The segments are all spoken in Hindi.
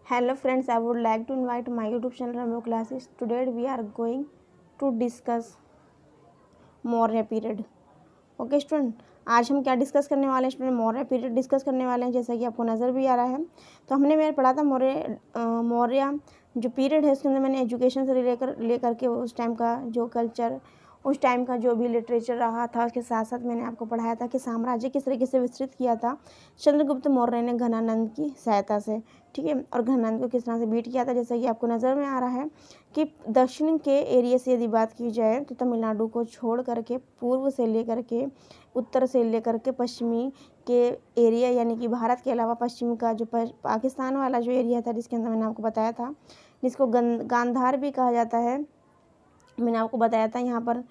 Hello friends, I would like to invite my YouTube channel Ramyo Classes. Today we are going to discuss Maurya period. Okay student, आज हम क्या डिस्कस करने वाले हैं स्टूडेंट? मौर्य पीरियड डिस्कस करने वाले हैं. जैसा कि आपको नज़र भी आ रहा है, तो हमने मैंने पढ़ा था मौर्य जो पीरियड है उसके अंदर मैंने एजुकेशन से लेकर के उस टाइम का जो कल्चर, उस टाइम का जो भी लिटरेचर रहा था, उसके साथ साथ मैंने आपको पढ़ाया था कि साम्राज्य किस तरीके से विस्तृत किया था चंद्रगुप्त मौर्य ने घनानंद की सहायता से. ठीक है, और घनानंद को किस तरह से बीट किया था. जैसा कि आपको नज़र में आ रहा है कि दक्षिण के एरिया से यदि बात की जाए तो तमिलनाडु को छोड़ करके पूर्व से लेकर के उत्तर से लेकर के पश्चिमी के एरिया, यानी कि भारत के अलावा पश्चिम का जो पाकिस्तान वाला जो एरिया था, जिसके अंदर मैंने आपको बताया था, जिसको गांधार भी कहा जाता है, मैंने आपको बताया था. यहाँ पर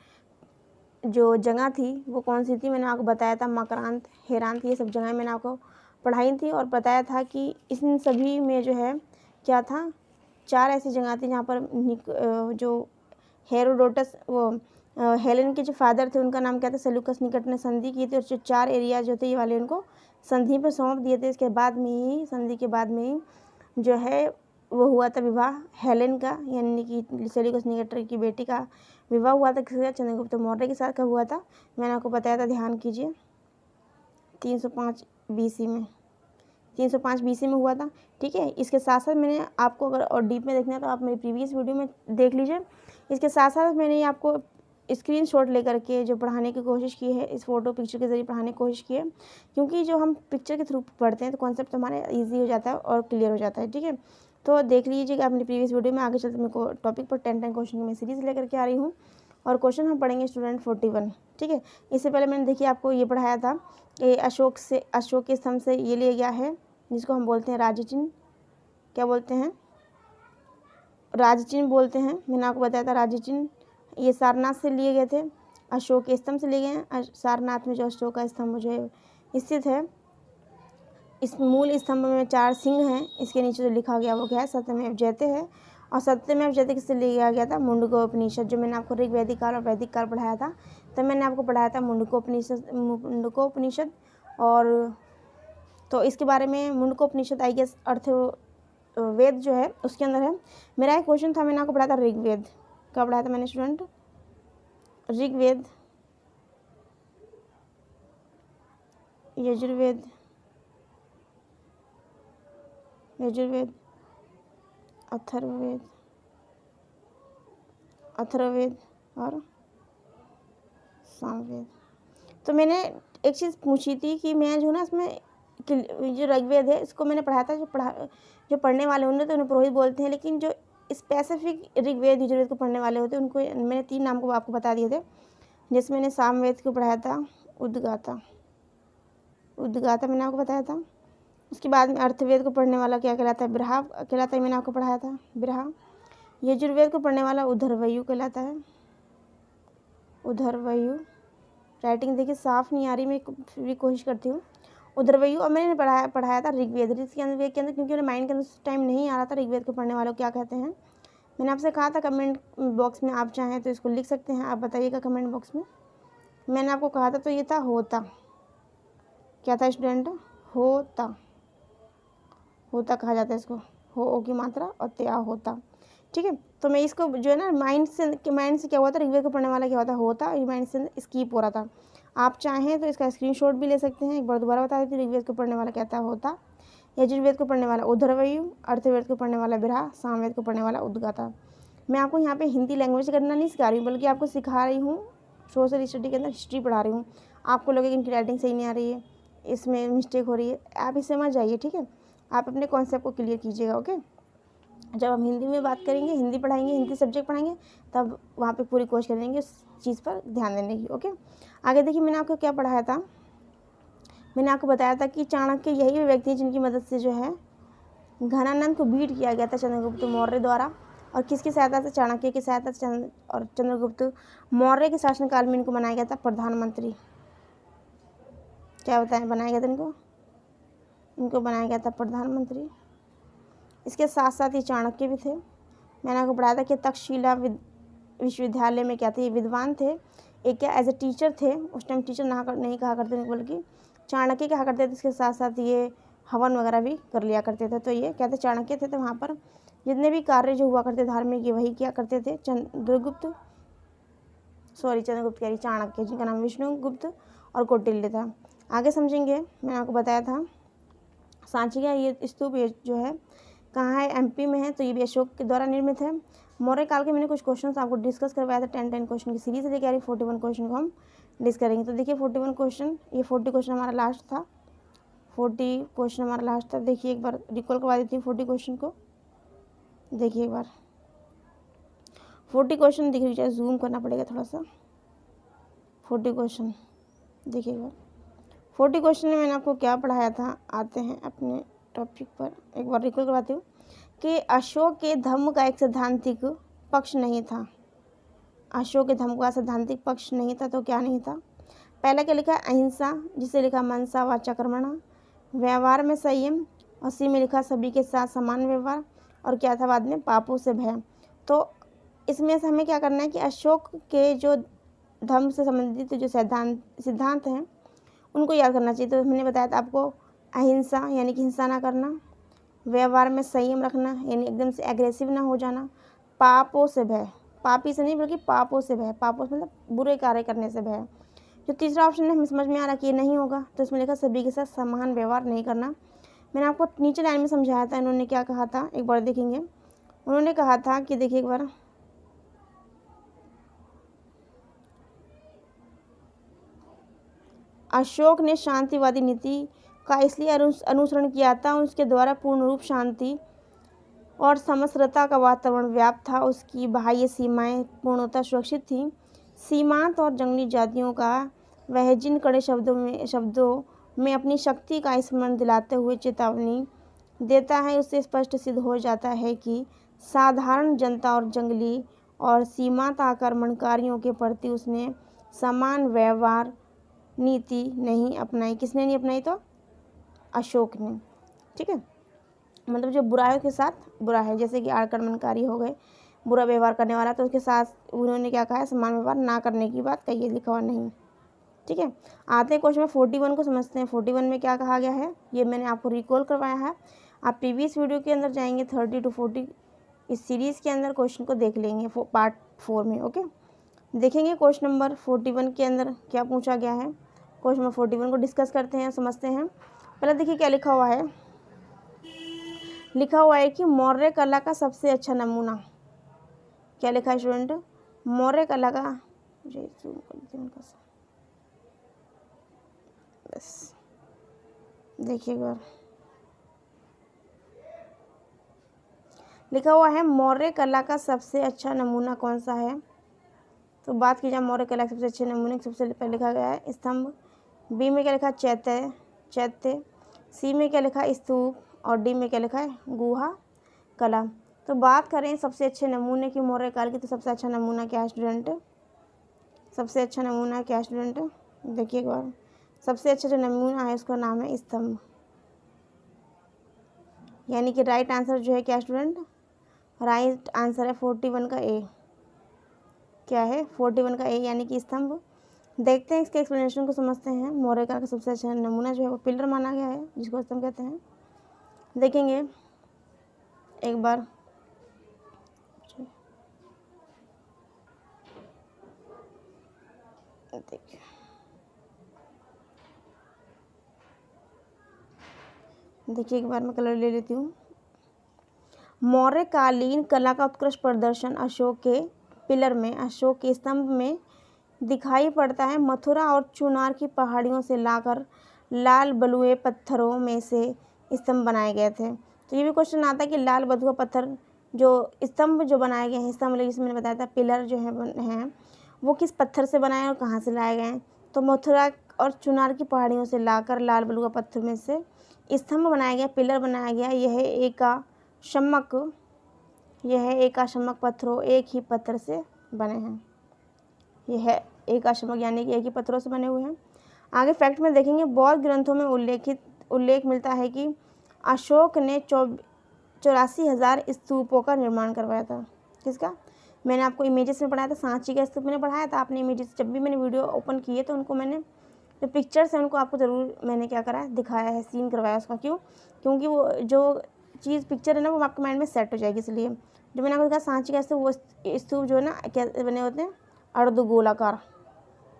जो जगह थी वो कौन सी थी, मैंने आपको बताया था मकरांत, हेरांत, ये सब जगह मैंने आपको पढ़ाई थी और बताया था कि इन सभी में जो है क्या था, 4 ऐसी जगह थी जहाँ पर जो हेरोडोटस, वो हेलेन के जो फादर थे उनका नाम क्या था, सेल्यूकस निकट ने संधि की थी और जो 4 एरिया जो थे ये वाले उनको संधि पे सौंप दिए थे. इसके बाद में ही, संधि के बाद में ही जो है वो हुआ था विवाह हेलेन का, यानी कि सेल्यूकस निकेटर की बेटी का विवाह हुआ था किसके साथ, चंद्रगुप्त मौर्य के साथ. कब हुआ था मैंने आपको बताया था, ध्यान कीजिए, 305 बीसी में, 305 बीसी में हुआ था. ठीक है, इसके साथ साथ मैंने आपको अगर और डीप में देखना है तो आप मेरी प्रीवियस वीडियो में देख लीजिए. इसके साथ साथ मैंने आपको स्क्रीनशॉट लेकर के जो पढ़ाने की कोशिश की है, इस फोटो पिक्चर के ज़रिए पढ़ाने की कोशिश की है, क्योंकि जो हम पिक्चर के थ्रू पढ़ते हैं तो कॉन्सेप्ट हमारे ईजी हो जाता है और क्लियर हो जाता है. ठीक है, तो देख लीजिएगा अपनी प्रीवियस वीडियो में. आगे चलते मैं टॉपिक पर 10 क्वेश्चन की मैं सीरीज़ लेकर के आ रही हूँ और क्वेश्चन हम पढ़ेंगे स्टूडेंट 41. ठीक है, इससे पहले मैंने देखिए आपको ये पढ़ाया था कि अशोक के स्तंभ से ये लिया गया है, जिसको हम बोलते हैं राज्य चिन्ह. क्या बोलते हैं? राज्य चिन्ह बोलते हैं. मैंने आपको बताया था राज्य चिन्ह ये सारनाथ से लिए गए थे, अशोक के स्तंभ से लिए गए हैं. सारनाथ में जो अशोक का स्तंभ जो है स्थित है, इस मूल स्तंभ में 4 सिंह हैं. इसके नीचे जो लिखा गया वो क्या है, सत्यमेव जयते है. और सत्यमेव जयते किससे लिया गया था, मुंडकोपनिषद. जो मैंने आपको ऋग्वैदिक काल और वैदिक काल पढ़ाया था, तब मैंने आपको पढ़ाया था मुंडकोपनिषद. और तो इसके बारे में मुंडकोपनिषद आई गेस अर्थ वेद जो है उसके अंदर है. मेरा एक क्वेश्चन था, मैंने आपको पढ़ाया था ऋग्वेद. क्या पढ़ाया था मैंने स्टूडेंट? ऋग्वेद, यजुर्वेद, अथर्ववेद और सामवेद. तो मैंने एक चीज़ पूछी थी कि मैं जो ना इसमें जो ऋग्वेद है इसको मैंने पढ़ाया था, जो पढ़ने वाले उन्हें तो उन्हें पुरोहित बोलते हैं, लेकिन जो स्पेसिफिक ऋग्वेद यजुर्वेद को पढ़ने वाले होते हैं उनको मैंने 3 नाम को आपको बता दिए थे. जैसे मैंने सामवेद को पढ़ाया था उद्गाता मैंने आपको बताया था. उसके बाद में अर्थवेद को पढ़ने वाला क्या कहलाता है, ब्रहा कहलाता है. मैंने आपको पढ़ाया था ब्रहा. यजुर्वेद को पढ़ने वाला उधरवयु कहलाता है, उधरवयु. राइटिंग देखिए साफ नहीं आ रही, मैं भी कोशिश करती हूँ. उधरवयु. और मैंने पढ़ाया था ऋग्वेद. के अंदर क्योंकि मेरे माइंड के अंदर उस टाइम नहीं आ रहा था ऋग्वेद को पढ़ने वालों क्या कहते हैं. मैंने आपसे कहा था कमेंट बॉक्स में आप चाहें तो इसको लिख सकते हैं, आप बताइएगा कमेंट बॉक्स में. मैंने आपको कहा था तो ये था होता. क्या था स्टूडेंट? होता कहा जाता है इसको, हो की मात्रा और त्या होता. ठीक है, तो मैं इसको जो है ना माइंड से क्या हुआ था, ऋग्वेद को पढ़ने वाला क्या होता, होता. ये माइंड से स्कीप हो रहा था. आप चाहें तो इसका स्क्रीनशॉट भी ले सकते हैं. एक बार दोबारा बता देती हूँ. ऋग्वेद को पढ़ने वाला क्या था, होता. यजुर्वेद को पढ़ने वाला उधरवयु. अर्थवेद को पढ़ने वाला बिरहा. सामवेद को पढ़ने वाला उद्गाता. मैं आपको यहाँ पे हिंदी लैंग्वेज करना नहीं सिखा रही हूँ, बल्कि आपको सिखा रही हूँ सोशल स्टडी के अंदर हिस्ट्री पढ़ा रही हूँ. आपको लोगों की इनकी राइटिंग सही नहीं आ रही है, इसमें मिस्टेक हो रही है, आप इसे समझ जाइए. ठीक है, आप अपने कॉन्सेप्ट को क्लियर कीजिएगा. ओके, जब हम हिंदी में बात करेंगे, हिंदी पढ़ाएंगे, हिंदी सब्जेक्ट पढ़ाएंगे, तब वहाँ पे पूरी कोशिश करेंगे उस चीज़ पर ध्यान देने की. ओके, आगे देखिए मैंने आपको क्या पढ़ाया था. मैंने आपको बताया था कि चाणक्य यही वे व्यक्ति हैं जिनकी मदद से जो है घनानंद को बीट किया गया था चंद्रगुप्त मौर्य द्वारा. और किसकी सहायता से? चाणक्य की सहायता से. और चंद्रगुप्त मौर्य के शासनकाल में इनको बनाया गया था प्रधानमंत्री. क्या बताएं, बनाया गया था इनको बनाया गया था प्रधानमंत्री. इसके साथ साथ ये चाणक्य भी थे. मैंने आपको पढ़ाया था कि तक्षशिला विश्वविद्यालय में क्या थे, ये विद्वान थे. एक क्या एज ए टीचर थे. उस टाइम टीचर नहीं कहा करते थे, बल्कि चाणक्य कहा करते थे. इसके साथ साथ ये हवन वगैरह भी कर लिया करते थे। तो ये क्या थे, चाणक्य थे। तो वहाँ पर जितने भी कार्य जो हुआ करते धार्मिक, ये वही क्या करते थे, चंद्रगुप्त कह रही, चाणक्य, जिनका नाम विष्णुगुप्त और कौटिल्य था। आगे समझेंगे। मैंने आपको बताया था सांची का ये स्तूप ये जो है कहाँ है, एमपी में है। तो ये भी अशोक के द्वारा निर्मित है। मौर्य काल के मैंने कुछ क्वेश्चन आपको डिस्कस करवाया था, 10 क्वेश्चन की सीरीज लेके आ रही, 41 क्वेश्चन को हम डिस्कस करेंगे। तो देखिए 41 क्वेश्चन, ये 40 क्वेश्चन हमारा लास्ट था, 40 क्वेश्चन हमारा लास्ट था। देखिए एक बार रिकॉल करवा देती हूँ 40 क्वेश्चन को। देखिए एक बार 40 क्वेश्चन दिख रही है, जूम करना पड़ेगा थोड़ा सा। 40 क्वेश्चन देखिए एक बार 40 क्वेश्चन में मैंने आपको क्या पढ़ाया था। आते हैं अपने टॉपिक पर, एक बार रिकॉल करवाती हूँ कि अशोक के धर्म का एक सैद्धांतिक पक्ष नहीं था। अशोक के धर्म का सैद्धांतिक पक्ष नहीं था। तो क्या नहीं था, पहला क्या लिखा, अहिंसा, जिसे लिखा मनसा वाचा कर्मणा, व्यवहार में संयम, और सी में लिखा सभी के साथ समान व्यवहार, और क्या था बाद में, पापों से भय। तो इसमें से हमें क्या करना है कि अशोक के जो धर्म से संबंधित जो सिद्धांत हैं उनको याद करना चाहिए। तो मैंने बताया था आपको, अहिंसा यानी कि हिंसा ना करना, व्यवहार में संयम रखना यानी एकदम से एग्रेसिव ना हो जाना, पापों से भय, पापी से नहीं बल्कि पापों से भय, पापों से मतलब बुरे कार्य करने से भय। जो तीसरा ऑप्शन है हमें समझ में आ रहा कि ये नहीं होगा। तो इसमें लिखा सभी के साथ समान व्यवहार नहीं करना। मैंने आपको नीचे लाइन में समझाया था, इन्होंने क्या कहा था, एक बार देखेंगे। उन्होंने कहा था कि देखिए एक बार, अशोक ने शांतिवादी नीति का इसलिए अनुसरण किया था, उसके द्वारा पूर्ण रूप शांति और समरसता का वातावरण व्याप्त था। उसकी बाह्य सीमाएं पूर्णतः सुरक्षित थीं। सीमांत और जंगली जातियों का वह जिन कड़े शब्दों में अपनी शक्ति का स्मरण दिलाते हुए चेतावनी देता है, उससे स्पष्ट सिद्ध हो जाता है कि साधारण जनता और जंगली और सीमांत आक्रमणकारियों के प्रति उसने समान व्यवहार नीति नहीं अपनाई। किसने नहीं अपनाई, तो अशोक ने। ठीक है, मतलब जो बुराइयों के साथ बुरा है, जैसे कि आक्रमणकारी हो गए, बुरा व्यवहार करने वाला, तो उसके साथ उन्होंने क्या कहा है, समान व्यवहार ना करने की बात कही है, लिखा हुआ नहीं। ठीक है, आते हैं क्वेश्चन में 41 को समझते हैं। 41 में क्या कहा गया है, ये मैंने आपको रिकॉल करवाया है। आप प्रीवियस वीडियो के अंदर जाएंगे 30 to 40 इस सीरीज़ के अंदर क्वेश्चन को देख लेंगे पार्ट 4 में। ओके, देखेंगे क्वेश्चन नंबर 41 के अंदर क्या पूछा गया है। क्वेश्चन नंबर 41 को डिस्कस करते हैं, समझते हैं। पहले देखिए क्या लिखा हुआ है। लिखा हुआ है कि मौर्य कला का सबसे अच्छा नमूना, क्या लिखा है स्टूडेंट, मौर्य कला का, जूम कर देते हैं उनका, बस देखिए एक बार लिखा हुआ है मौर्य कला का सबसे अच्छा नमूना कौन सा है। तो बात की जाए मौर्य कला के सबसे अच्छे नमूने, सबसे पहले लिखा गया है स्तंभ, बी में क्या लिखा है, चैत्य, सी में क्या लिखा है, स्तूप, और डी में क्या लिखा है, गुहा कला। तो बात करें सबसे अच्छे नमूने की मौर्य काल की, तो सबसे अच्छा नमूना क्या है स्टूडेंट, सबसे अच्छा नमूना क्या है स्टूडेंट, देखिए एक बार, सबसे अच्छा जो नमूना है उसका नाम है स्तंभ, यानी कि राइट आंसर जो है क्या स्टूडेंट, राइट आंसर है 41 का ए, क्या है 41 का ए, यानी कि स्तंभ। देखते हैं इसके एक्सप्लेनेशन को, समझते हैं। मौर्य काल का सबसे अच्छा नमूना जो है वो पिलर माना गया है, जिसको स्तंभ कहते हैं। देखेंगे एक बार, देखिए एक बार मैं कलर ले लेती हूँ। मौर्यकालीन कला का उत्कृष्ट प्रदर्शन अशोक के पिलर में, अशोक के स्तंभ में दिखाई पड़ता है। मथुरा और चुनार की पहाड़ियों से लाकर लाल बलुए पत्थरों में से स्तंभ बनाए गए थे। तो ये भी क्वेश्चन आता है कि लाल बलुआ पत्थर जो स्तंभ जो बनाए गए हैं, स्तंभ जिसमें मैंने बताया था पिलर जो है वो किस पत्थर से बनाए और कहाँ से लाए गए हैं। तो मथुरा और चुनार की पहाड़ियों से लाकर लाल बलुआ पत्थर में से स्तंभ बनाया गया, पिलर बनाया गया। यह एकाशमक पत्थरों, एक ही पत्थर से बने हैं। यह एकाशमक यानी कि एक ही पत्थरों से बने हुए हैं। आगे फैक्ट में देखेंगे, बौद्ध ग्रंथों में उल्लेख मिलता है कि अशोक ने 84,000 स्तूपों का निर्माण करवाया था। किसका, मैंने आपको इमेजेस में पढ़ाया था, सांची का स्तूप मैंने पढ़ाया था। आपने इमेजेस जब भी मैंने वीडियो ओपन किए तो उनको मैंने जो पिक्चर्स हैं उनको आपको ज़रूर मैंने क्या करा है, दिखाया है, सीन करवाया उसका। क्यों? क्योंकि वो जो चीज़ पिक्चर है ना वो आपके माइंड में सेट हो जाएगी। इसलिए जो मैंने आपको कहा सांची का स्तूप, वो स्तूप जो है ना कैसे बने होते हैं, अर्धगोलाकार,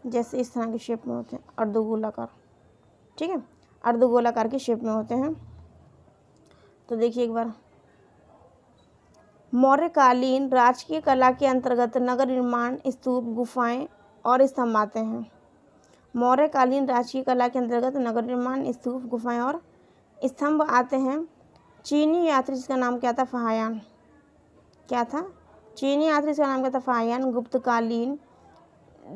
जैसे इस तरह के शेप में होते हैं, अर्धगोलाकार। ठीक है, अर्धगोलाकार की शेप में होते हैं। तो देखिए एक बार, मौर्यकालीन राजकीय कला के अंतर्गत नगर निर्माण, स्तूप, गुफाएं और स्तंभ आते हैं। मौर्यकालीन राजकीय कला के अंतर्गत नगर निर्माण, स्तूप, गुफाएं और स्तंभ आते हैं। चीनी यात्री जिसका नाम क्या था, फाहियान। क्या था? चीनी यात्री जिसका नाम क्या था, फाहियान, गुप्तकालीन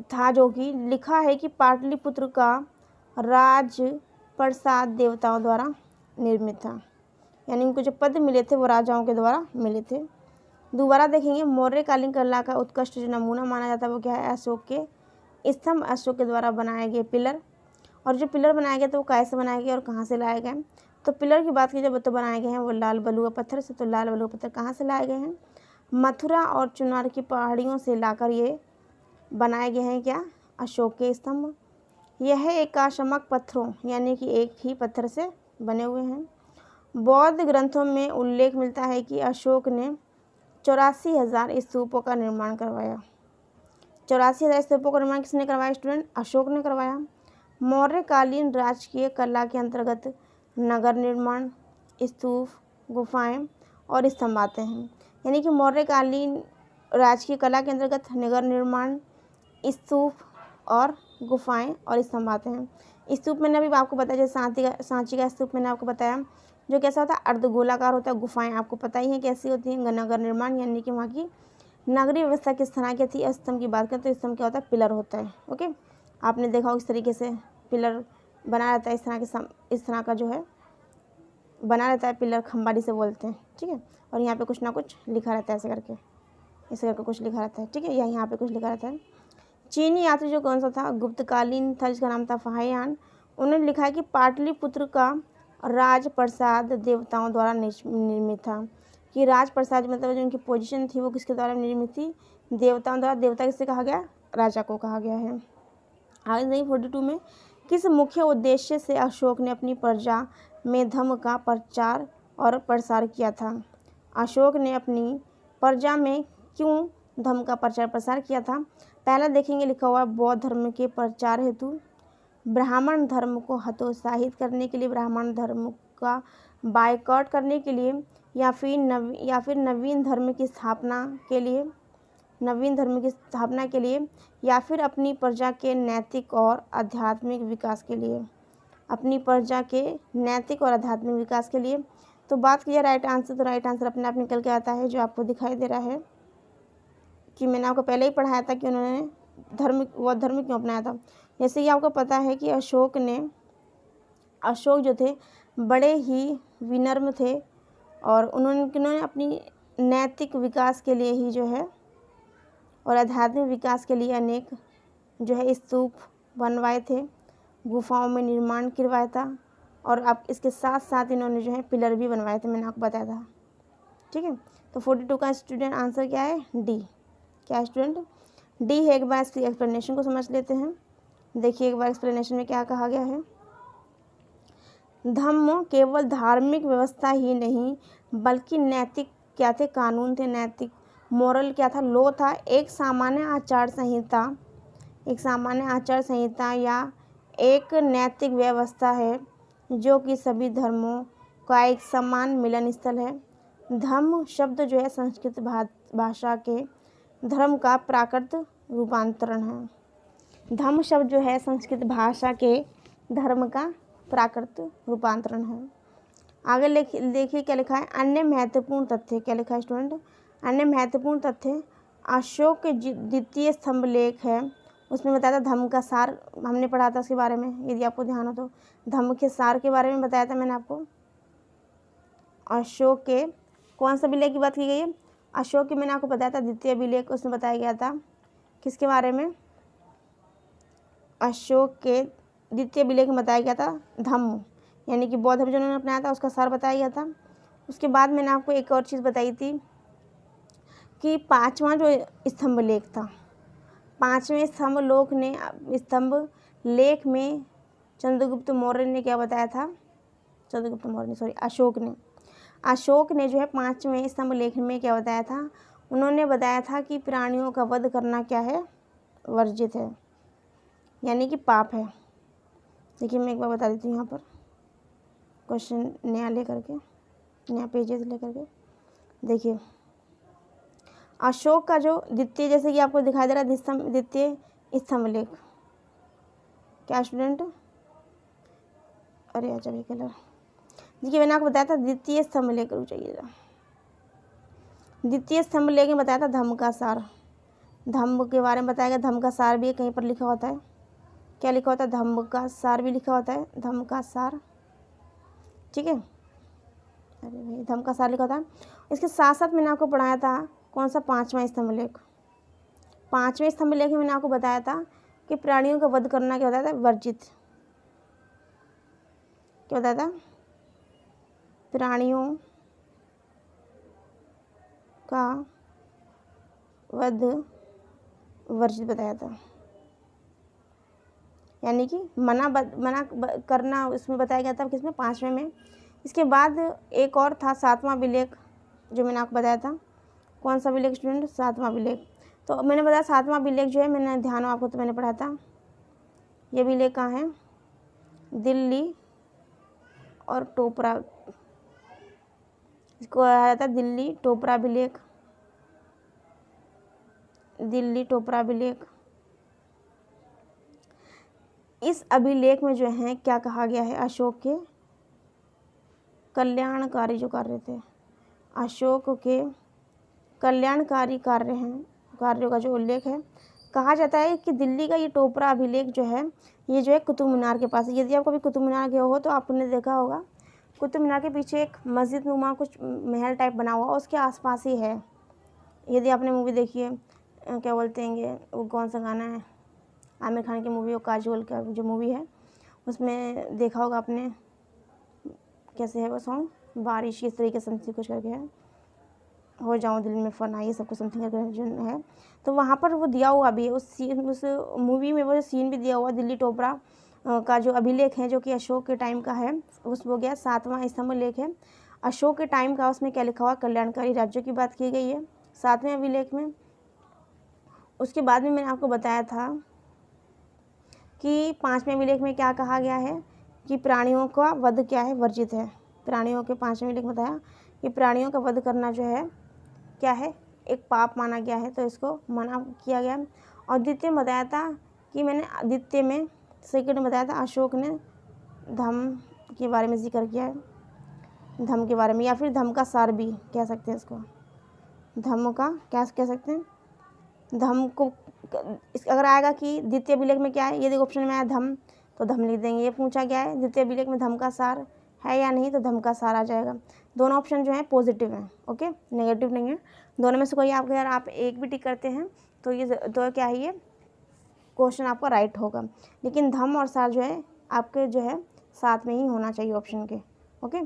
था, जो कि लिखा है कि पाटलिपुत्र का राज प्रसाद देवताओं द्वारा निर्मित था। यानी उनको जो पद मिले थे वो राजाओं के द्वारा मिले थे। दोबारा देखेंगे, मौर्यकालीन कला का उत्कृष्ट जो नमूना माना जाता है वो क्या है, अशोक के स्तंभ, अशोक के द्वारा बनाए गए पिलर। और जो पिलर बनाए गए थे वो कैसे बनाए गए और कहाँ से लाए गए? तो पिलर की बात की जब तो बनाए गए हैं वो लाल बलुआ पत्थर से। तो लाल बलुआ पत्थर कहाँ से लाए गए हैं? मथुरा और चुनार की पहाड़ियों से लाकर ये बनाए गए हैं क्या, अशोक के स्तंभ। यह एकाश्मक पत्थरों यानी कि एक ही पत्थर से बने हुए हैं। बौद्ध ग्रंथों में उल्लेख मिलता है कि अशोक ने 84,000 स्तूपों का निर्माण करवाया। 84,000 स्तूपों का निर्माण किसने करवाया स्टूडेंट? अशोक ने करवाया। मौर्यकालीन राजकीय कला के अंतर्गत नगर निर्माण, स्तूप, गुफाएं और स्तंभ आते हैं। यानी कि मौर्यकालीन राजकीय कला के अंतर्गत नगर निर्माण, स्तूप और गुफाएं और स्तंभ आते हैं। स्तूप मैंने अभी आपको बताया, जैसे सांची का स्तूप मैंने आपको बताया जो कैसा होता है, अर्धगोलाकार होता है। गुफाएं आपको पता ही है कैसी होती हैं। नगर निर्माण यानी कि वहाँ की नगरीय व्यवस्था किस तरह की थी। स्तंभ की बात करें तो स्तंभ क्या होता है, पिलर होता है। ओके, आपने देखा हो इस तरीके से पिलर बना रहता है, इस तरह का जो है बना रहता है पिलर, खंबा जिसे बोलते हैं। ठीक है, और यहाँ पे कुछ ना कुछ लिखा रहता है, ऐसे करके कुछ लिखा रहता है। ठीक है, या यहाँ पे कुछ लिखा रहता है। चीनी यात्री जो कौन सा था, गुप्तकालीन था, जिसका नाम था फाहियान। उन्होंने लिखा है कि पाटलिपुत्र का राज प्रसाद देवताओं द्वारा निर्मित था। कि राज प्रसाद मतलब जो उनकी पोजीशन थी वो किसके द्वारा निर्मित थी, देवताओं द्वारा। देवता किससे कहा गया, राजा को कहा गया है। आगे देखिए 42 में, किस मुख्य उद्देश्य से अशोक ने अपनी प्रजा में धर्म का प्रचार और प्रसार किया था? अशोक ने अपनी प्रजा में क्यों धर्म का प्रचार प्रसार किया था? पहला देखेंगे, लिखा हुआ बौद्ध धर्म के प्रचार हेतु, ब्राह्मण धर्म को हतोत्साहित करने के लिए, ब्राह्मण धर्म का बायकॉट करने के लिए, या फिर नवीन धर्म की स्थापना के लिए, या फिर अपनी प्रजा के नैतिक और आध्यात्मिक विकास के लिए, अपनी प्रजा के नैतिक और आध्यात्मिक विकास के लिए। तो बात की जाए राइट आंसर, तो राइट आंसर अपने आप निकल के आता है, जो आपको दिखाई दे रहा है कि मैंने आपको पहले ही पढ़ाया था कि उन्होंने धर्म क्यों अपनाया था। जैसे कि आपको पता है कि अशोक जो थे बड़े ही विनम्र थे, और उन्होंने अपनी नैतिक विकास के लिए ही जो है और आध्यात्मिक विकास के लिए अनेक जो है स्तूप बनवाए थे, गुफाओं में निर्माण करवाया था, और अब इसके साथ साथ इन्होंने जो है पिलर भी बनवाए थे, मैंने आपको बताया था। ठीक है, तो 42 का स्टूडेंट आंसर क्या है, डी। क्या है स्टूडेंट, डी है। एक बार इसकी एक्सप्लेनेशन को समझ लेते हैं। देखिए एक बार एक्सप्लेनेशन में क्या कहा गया है। धम्म केवल धार्मिक व्यवस्था ही नहीं बल्कि नैतिक क्या थे, कानून थे, नैतिक मोरल क्या था, लो था। एक सामान्य आचार संहिता या एक नैतिक व्यवस्था है जो कि सभी धर्मों का एक समान मिलन स्थल है। धम्म शब्द जो है संस्कृत भाषा के धर्म का प्राकृत रूपांतरण है। धम्म शब्द जो है संस्कृत भाषा के धर्म का प्राकृत रूपांतरण है। आगे देखिए क्या लिखा है, अन्य महत्वपूर्ण तथ्य। क्या लिखा है स्टूडेंट, अन्य महत्वपूर्ण तथ्य। अशोक के द्वितीय स्तंभ लेख है, उसमें बताया था धम्म का सार, हमने पढ़ा था उसके बारे में, यदि आपको ध्यान हो तो। धम्म के सार के बारे में बताया था मैंने आपको। अशोक के कौन सा विलेख की बात की गई है, अशोक के मैंने आपको बताया था द्वितीय विलेख, उसमें बताया गया था किसके बारे में, अशोक के द्वितीय विलेख में बताया गया था धम्म, यानी कि बौद्ध धर्म जो उन्होंने अपनाया था उसका सार बताया गया था। उसके बाद मैंने आपको एक और चीज़ बताई थी कि पांचवा जो स्तंभ लेख था, पांचवें स्तंभ लेख में चंद्रगुप्त मौर्य ने क्या बताया था, चंद्रगुप्त मौर्य सॉरी अशोक ने जो है 5वें स्तंभ लेख में क्या बताया था, उन्होंने बताया था कि प्राणियों का वध करना क्या है, वर्जित है, यानी कि पाप है। देखिए मैं एक बार बता देती हूँ यहाँ पर क्वेश्चन नया लेकर के, नया पेजेस लेकर के। देखिए अशोक का जो द्वितीय, जैसे कि आपको दिखाई दे रहा है द्वितीय स्तंभ लेख, क्या स्टूडेंट, अरे अच्छा ये कलर, देखिए मैंने आपको बताया था द्वितीय स्तंभ लेख, रुक जाइएगा, द्वितीय स्तंभ लेख में बताया था धम्म का सार, धम्म के बारे में बताया गया, धम्म का सार भी कहीं पर लिखा होता है, क्या लिखा होता है, धम्म का सार भी लिखा होता है, धम्म का सार, ठीक है, अरे भाई धम्म का सार लिखा होता है। इसके साथ साथ मैंने आपको पढ़ाया था कौन सा, 5वां स्तंभ लेख, 5वें स्तंभ लेख में मैंने आपको बताया था कि प्राणियों का वध करना क्या होता था, वर्जित, क्या बताया था, प्राणियों का वध वर्जित बताया था, यानी कि मना करना उसमें बताया गया था, किसमें, 5वें में। इसके बाद एक और था 7वां विलेख, जो मैंने आपको बताया था, कौन सा विलेख स्टूडेंट, 7वां विलेख। तो मैंने बताया 7वां विलेख जो है, मैंने ध्यान हो आपको तो मैंने पढ़ा था, ये विलेख कहाँ है, दिल्ली और टोपरा, इसको आया था दिल्ली टोपरा विलेख, दिल्ली टोपरा विलेख। इस अभिलेख में जो है क्या कहा गया है, अशोक के कल्याणकारी जो कार्य थे, अशोक के कल्याणकारी कार्य हैं, कार्यों का जो उल्लेख है, कहा जाता है कि दिल्ली का ये टोपरा अभिलेख जो है, ये जो है कुतुब मीनार के पास है। यदि आप कभी कुतुब मीनार गए हो तो आपने देखा होगा, कुतुब मीनार के पीछे एक मस्जिद नुमा कुछ महल टाइप बना हुआ, उसके आसपास ही है। यदि आपने मूवी देखी है, क्या बोलते हैं वो कौन सा गाना है, आमिर खान की मूवी, वो काजोल का जो मूवी है, उसमें देखा होगा आपने, कैसे है वो सॉन्ग, बारिश इस तरीके से कुछ करके है, हो जाऊँ दिल में फना, ये सब कुछ समथिंग करके जो है, तो वहाँ पर वो दिया हुआ भी है, उस मूवी में वो सीन भी दिया हुआ, दिल्ली टोपरा का जो अभिलेख है, जो कि अशोक के टाइम का है, उस हो गया 7वां स्तंभ लेख है, अशोक के टाइम का। उसमें क्या लिखा हुआ, कल्याणकारी राज्यों की बात की गई है 7वें अभिलेख में। उसके बाद में मैंने आपको बताया था कि 5वें अभिलेख में क्या कहा गया है, कि प्राणियों का वध क्या है, वर्जित है। प्राणियों के 5वें अभिलेख में बताया कि प्राणियों का वध करना जो है क्या है, एक पाप माना गया है, तो इसको मना किया गया। और द्वितीय में बताया था कि मैंने द्वितीय में सेकंड में बताया था, अशोक ने धम्म के बारे में जिक्र किया है, धम्म के बारे में, या फिर धम्म का सार भी कह सकते हैं इसको, धम्म का क्या कह सकते हैं, धम्म को अगर आएगा कि द्वितीय अभिलेख में क्या है, ये देखो ऑप्शन में आया धम्म, तो धम्म लिख देंगे। ये पूछा गया है द्वितीय अभिलेख में धम्म का सार है या नहीं, तो धम्म का सार आ जाएगा। दोनों ऑप्शन जो है पॉजिटिव हैं, ओके, नेगेटिव नहीं है। दोनों में से कोई आप, अगर आप एक भी टिक करते हैं तो ये तो क्या है, ये क्वेश्चन आपका राइट होगा। लेकिन धम्म और सार जो है आपके जो है साथ में ही होना चाहिए ऑप्शन के, ओके।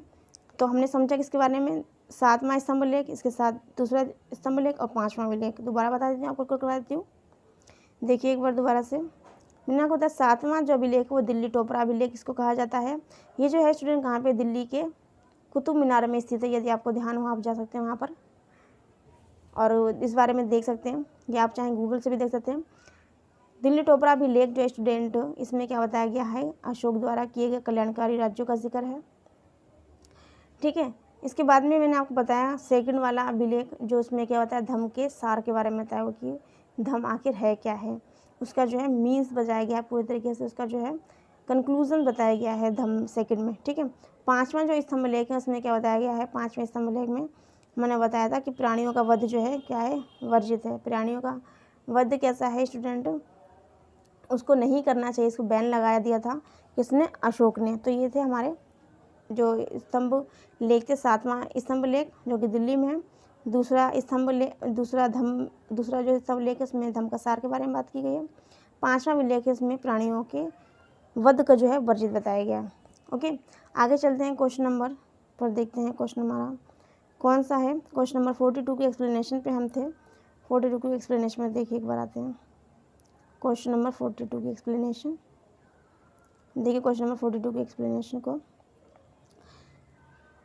तो हमने समझा किसके बारे में, 7वां स्तंभ लेख, इसके साथ दूसरा स्तंभ लेख और 5वां विलेख। दोबारा बता देती हूँ आपको, करवा देती हूँ, देखिए एक बार दोबारा से। मैंने आपको बताया 7वां जो अभिलेख वो दिल्ली टोपरा अभिलेख इसको कहा जाता है। ये जो है स्टूडेंट कहाँ पे, दिल्ली के कुतुब मीनार में स्थित है। यदि आपको ध्यान हो आप जा सकते हैं वहाँ पर और इस बारे में देख सकते हैं, या आप चाहें गूगल से भी देख सकते हैं। दिल्ली टोपरा अभिलेख जो स्टूडेंट, इसमें क्या बताया गया है, अशोक द्वारा किए गए कल्याणकारी राज्यों का जिक्र है, ठीक है। इसके बाद में मैंने आपको बताया सेकंड वाला अभिलेख, जो उसमें क्या बताया, धम्म के सार के बारे में बताया, कि धम्म आखिर है क्या है, उसका जो है मीन्स बताया गया है पूरी तरीके से, उसका जो है कंक्लूजन बताया गया है धम्म सेकंड में, ठीक है। 5वां जो स्तंभ लेख है उसमें क्या बताया गया है, 5वें स्तंभ लेख में मैंने बताया था कि प्राणियों का वध जो है क्या है, वर्जित है। प्राणियों का वध कैसा है स्टूडेंट, उसको नहीं करना चाहिए, इसको बैन लगाया दिया था किसने, अशोक ने। तो ये थे हमारे जो स्तंभ लेख थे, 7वां स्तंभ लेख जो कि दिल्ली में है, दूसरा स्तंभ लेख, दूसरा जो स्तंभ लेख है उसमें धम्म का सार के बारे में बात की गई है। 5वां विलेख है उसमें प्राणियों के वध का जो है वर्जित बताया गया है, ओके। आगे चलते हैं क्वेश्चन नंबर पर, देखते हैं क्वेश्चन हमारा कौन सा है। क्वेश्चन नंबर 42 के एक्सप्लेनेशन पे हम थे, 42 के एक्सप्लेनेशन में देखिए एक बार आते हैं। क्वेश्चन नंबर 42 की एक्सप्लेनेशन, देखिए क्वेश्चन नंबर 42 के एक्सप्लेनेशन को।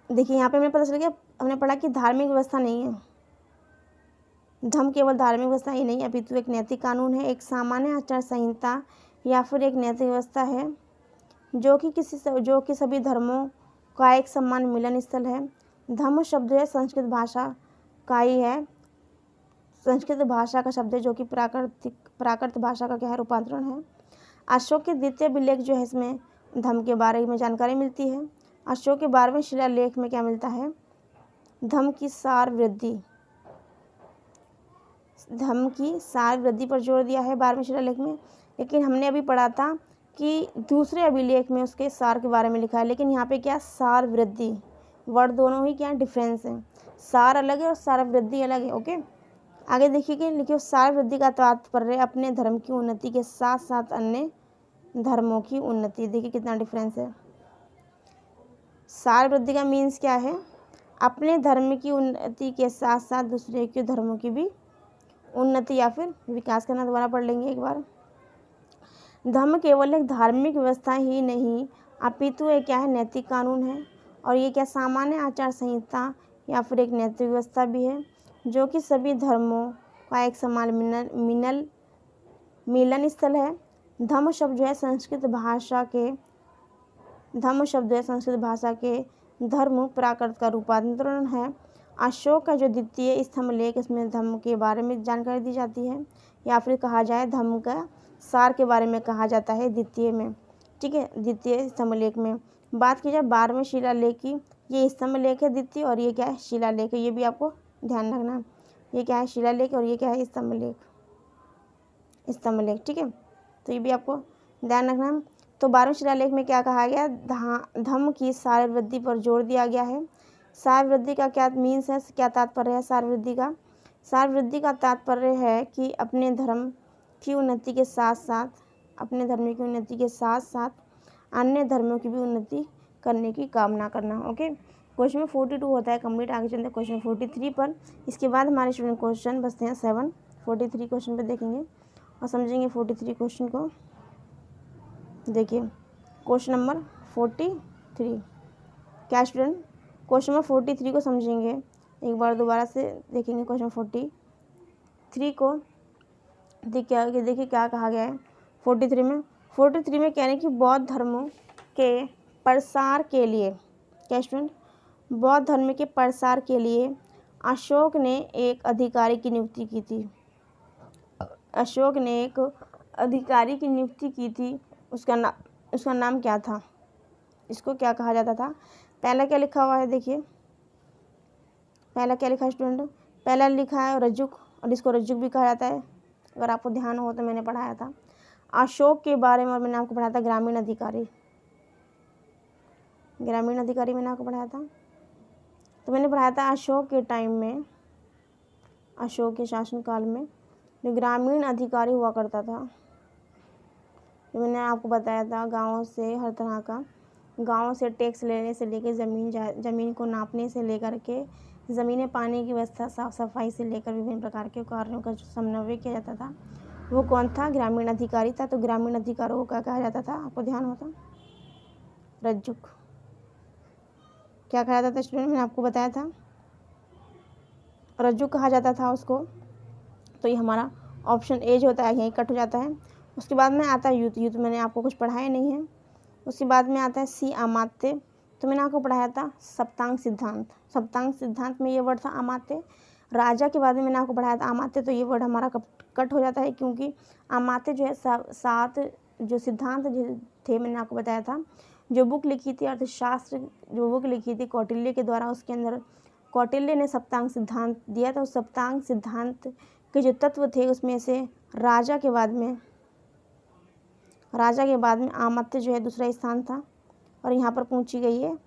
देखिए यहाँ पे हमें पता चल गया, हमने पढ़ा कि धार्मिक व्यवस्था नहीं है, धर्म केवल धार्मिक व्यवस्था ही नहीं अपितु एक नैतिक कानून है, एक सामान्य आचार संहिता या फिर एक नैतिक व्यवस्था है जो कि सभी धर्मों का एक समान मिलन स्थल है। धम्म शब्द है संस्कृत भाषा का ही है, संस्कृत भाषा का शब्द है जो कि प्राकृत भाषा का क्या है, रूपांतरण है। अशोक के द्वितीय अभिलेख जो है इसमें धम्म के बारे में जानकारी मिलती है। अशोक के 12वें शिलालेख में क्या मिलता है, धम्म की सार वृद्धि, धम्म की सार वृद्धि पर जोर दिया है 12वें शिलालेख में। लेकिन हमने अभी पढ़ा था कि दूसरे अभिलेख में उसके सार के बारे में लिखा है, लेकिन यहाँ पे क्या, सार वृद्धि, वर्ड दोनों ही क्या डिफरेंस है, सार अलग है और सार वृद्धि अलग है। ओके, आगे देखिए कि लिखिए, सार वृद्धि का तात्पर्य अपने धर्म की उन्नति के साथ साथ अन्य धर्मों की उन्नति। देखिए कितना डिफरेंस है। सार वृद्धि का मीन्स क्या है, अपने धर्म की उन्नति के साथ साथ दूसरे के धर्मों की भी उन्नति या फिर विकास करना। दोबारा पढ़ लेंगे एक बार। धर्म केवल एक धार्मिक व्यवस्था ही नहीं अपितु एक क्या है, नैतिक कानून है, और ये क्या, सामान्य आचार संहिता या फिर एक नैतिक व्यवस्था भी है जो कि सभी धर्मों का एक समान मिलन स्थल है। धम्म शब्द जो है संस्कृत भाषा के धर्म प्राकृत का रूपांतरण है। अशोक का जो द्वितीय स्तंभ लेख, इसमें धम्म के बारे में जानकारी दी जाती है, या फिर कहा जाए धम्म का सार के बारे में कहा जाता है द्वितीय में। ठीक है, द्वितीय स्तंभ लेख में बात की जाए 12वें शिलालेख की, ये स्तंभ लेख है द्वितीय और ये क्या है, शिलालेख है। ये भी आपको ध्यान रखना, ये क्या है, शिलालेख और ये क्या है, स्तंभ लेख। ठीक है, तो ये भी आपको ध्यान रखना है। तो 12वें शिलालेख में क्या कहा गया, धम्म की सार वृद्धि पर जोर दिया गया है। सार वृद्धि का क्या मीन्स है, क्या तात्पर्य है सार वृद्धि का। सार वृद्धि का तात्पर्य है कि अपने धर्म की उन्नति के साथ साथ अन्य धर्मों की भी उन्नति करने की कामना करना। ओके, क्वेश्चन में 42 होता है कंप्लीट। आगे चलते हैं क्वेश्चन 43 पर। इसके बाद हमारे स्टूडेंट क्वेश्चन बचते हैं 7। 43 क्वेश्चन पे देखेंगे और समझेंगे 43 क्वेश्चन को। देखिए क्वेश्चन नंबर 43 क्या स्टूडेंट, क्वेश्चन नंबर 43 को समझेंगे एक बार, दोबारा से देखेंगे क्वेश्चन 43 को। देखिए क्या कहा गया है 43 में। 43 में कह रहे हैं कि बौद्ध धर्मों के प्रसार के लिए, क्या स्टूडेंट, बौद्ध धर्म के प्रसार के लिए अशोक ने एक अधिकारी की नियुक्ति की थी। अशोक ने एक अधिकारी की नियुक्ति की थी, उसका नाम क्या था, इसको क्या कहा जाता था। पहला क्या लिखा हुआ है, देखिए पहला क्या लिखा है स्टूडेंट, पहला लिखा है रज्जुक, और इसको रज्जुक भी कहा जाता है। अगर आपको ध्यान हो तो मैंने पढ़ाया था अशोक के बारे में, और मैंने आपको पढ़ाया था ग्रामीण अधिकारी मैंने आपको पढ़ाया था। तो मैंने पढ़ाया था अशोक के टाइम में, अशोक के शासनकाल में जो ग्रामीण अधिकारी हुआ करता था, जो मैंने आपको बताया था, गाँवों से हर तरह का, गाँवों से टैक्स लेने से लेकर ज़मीन को नापने से लेकर के ज़मीनें पाने की व्यवस्था, साफ सफाई से लेकर विभिन्न प्रकार के कार्यों का जो समन्वय किया जाता था, वो कौन था, ग्रामीण अधिकारी था। तो ग्रामीण अधिकारियों को क्या कहा जाता था, आपको ध्यान होता, रज्जुक। क्या कहा जाता था स्टूडेंट, मैंने आपको बताया था रज्जुक कहा जाता था उसको। तो ये हमारा ऑप्शन ए जो होता है यहीं कट हो जाता है। उसके बाद में आता है यूथ मैंने आपको कुछ पढ़ाया नहीं है। उसके बाद में आता है सी अमात्य, तो मैंने आपको पढ़ाया था सप्तांग सिद्धांत में ये वर्ड था अमात्य। राजा के बाद में मैंने आपको पढ़ाया था अमात्य, तो ये वर्ड हमारा कट हो जाता है, क्योंकि अमात्य जो है 7 जो सिद्धांत थे, मैंने आपको बताया था, जो बुक लिखी थी अर्थशास्त्र, जो बुक लिखी थी कौटिल्य के द्वारा, उसके अंदर कौटिल्य ने सप्तांग सिद्धांत दिया था। उस सप्तांग सिद्धांत के जो तत्व थे उसमें से राजा के बाद में अमात्य जो है दूसरा स्थान था। और यहाँ पर पूछी गई है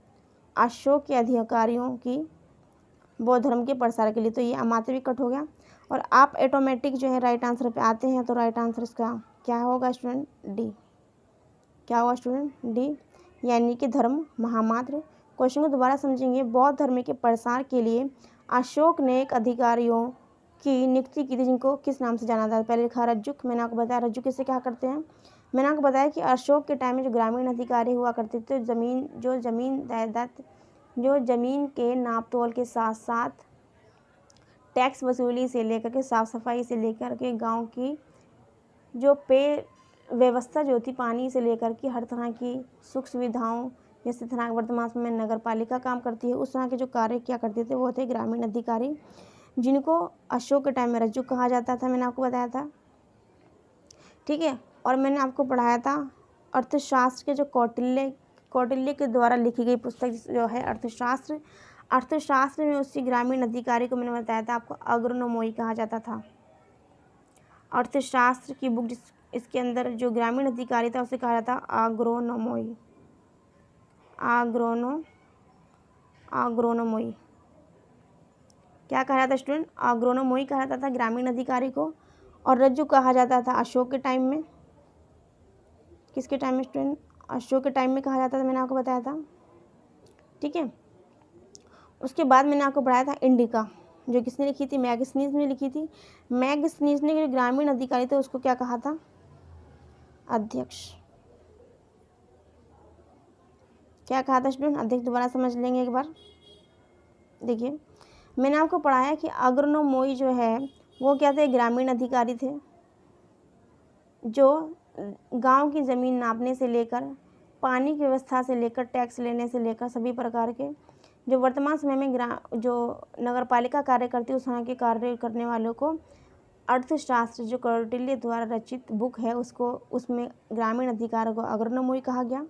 अशोक के अधिकारियों की बौद्ध धर्म के प्रसार के लिए, तो ये अमात्य भी कट हो गया। और आप ऑटोमेटिक जो है राइट आंसर पे आते हैं, तो राइट आंसर इसका क्या होगा स्टूडेंट, डी। क्या होगा स्टूडेंट, डी, यानी कि धर्म महामात्र। क्वेश्चन को दोबारा समझेंगे। बौद्ध धर्म के प्रसार के लिए अशोक ने एक अधिकारियों की नियुक्ति की थी, जिनको किस नाम से जाना था। पहले लिखा रज्जुक, मैंने आपको बताया रज्जुक किसे क्या करते हैं, मैंने आपको बताया कि अशोक के टाइम में जो ग्रामीण अधिकारी हुआ करते थे, ज़मीन जायदाद जो ज़मीन के नापतोल के साथ साथ टैक्स वसूली से लेकर के साफ़ सफाई से लेकर के गांव की जो पेय व्यवस्था जो थी, पानी से लेकर के हर तरह की सुख सुविधाओं, जैसे तरह वर्तमान समय में नगर पालिका काम करती है, उस तरह के जो कार्य क्या करते थे वो थे ग्रामीण अधिकारी, जिनको अशोक के टाइम में रज्जुक कहा जाता था, मैंने आपको बताया था। ठीक है, और मैंने आपको पढ़ाया था अर्थशास्त्र के जो कौटिल्य के द्वारा लिखी गई पुस्तक जो है अर्थशास्त्र में उसी ग्रामीण अधिकारी को मैंने बताया था आपको अग्रनोमोई कहा जाता था। अर्थशास्त्र की बुक इसके अंदर जो ग्रामीण अधिकारी था उसे कहा जाता अग्रोनोमोई। अग्रोनोमोई क्या कहा जाता स्टूडेंट? अग्रोनोमोई कहा जाता था ग्रामीण अधिकारी को, और रज्जु कहा जाता था अशोक के टाइम में। किसके टाइम में स्टूडेंट? अशोक के टाइम में कहा जाता था, मैंने आपको बताया था। ठीक है, उसके बाद मैंने आपको पढ़ाया था इंडिका, जो किसने लिखी थी? मैगस्नीज ने लिखी थी। मैगस्नीज ने जो ग्रामीण अधिकारी थे उसको क्या कहा था? अध्यक्ष। क्या कहा था स्टूडेंट? अध्यक्ष। दोबारा समझ लेंगे एक बार। देखिए, मैंने आपको पढ़ाया कि अग्रनोमोई जो है वो क्या थे? ग्रामीण अधिकारी थे, जो गांव की ज़मीन नापने से लेकर पानी की व्यवस्था से लेकर टैक्स लेने से लेकर सभी प्रकार के जो वर्तमान समय में जो नगर पालिका कार्य करती है उस तरह के कार्य करने वालों को अर्थशास्त्र जो कौटिल्य द्वारा रचित बुक है उसको, उसमें ग्रामीण अधिकारों को अग्रनोमोई कहा गया।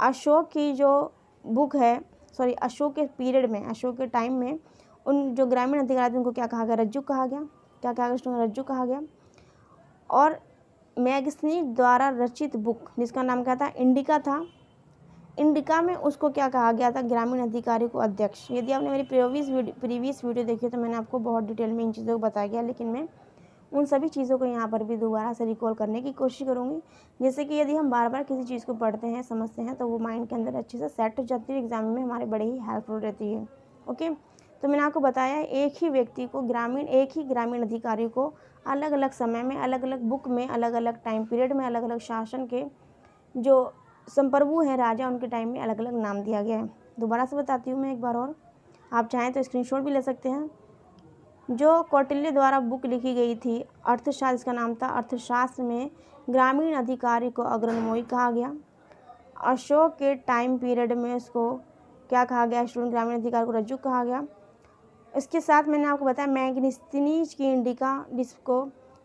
अशोक की जो बुक है, अशोक के पीरियड में, अशोक के टाइम में उन जो ग्रामीण अधिकारी थे उनको क्या कहा गया? रज्जुक कहा गया। क्या कहा गया? रज्जुक कहा गया। और मैगस्नीज द्वारा रचित बुक जिसका नाम क्या था? इंडिका था। इंडिका में उसको क्या कहा गया था? ग्रामीण अधिकारी को अध्यक्ष। यदि आपने मेरी प्रीवियस वीडियो देखी तो मैंने आपको बहुत डिटेल में इन चीज़ों को बताया गया, लेकिन मैं उन सभी चीज़ों को यहाँ पर भी दोबारा से रिकॉल करने की कोशिश करूँगी, जैसे कि यदि हम बार बार किसी चीज़ को पढ़ते हैं, समझते हैं, तो वो माइंड के अंदर अच्छे से सेट हो जाती है, एग्जाम में हमारे बड़े ही हेल्पफुल रहती है। ओके, तो मैंने आपको बताया एक ही ग्रामीण अधिकारी को अलग अलग समय में, अलग अलग बुक में, अलग अलग टाइम पीरियड में, अलग अलग शासन के जो संप्रभु हैं राजा, उनके टाइम में अलग अलग नाम दिया गया है। दोबारा से बताती हूँ मैं एक बार और, आप चाहें तो स्क्रीनशॉट भी ले सकते हैं। जो कौटिल्य द्वारा बुक लिखी गई थी अर्थशास्त्र, इसका नाम था अर्थशास्त्र, में ग्रामीण अधिकारी को अग्रनोमोई कहा गया। अशोक के टाइम पीरियड में उसको क्या कहा गया स्टूडेंट? ग्रामीण अधिकारी को रज्जुक कहा गया। इसके साथ मैंने आपको बताया मैगस्नीज की इंडिका,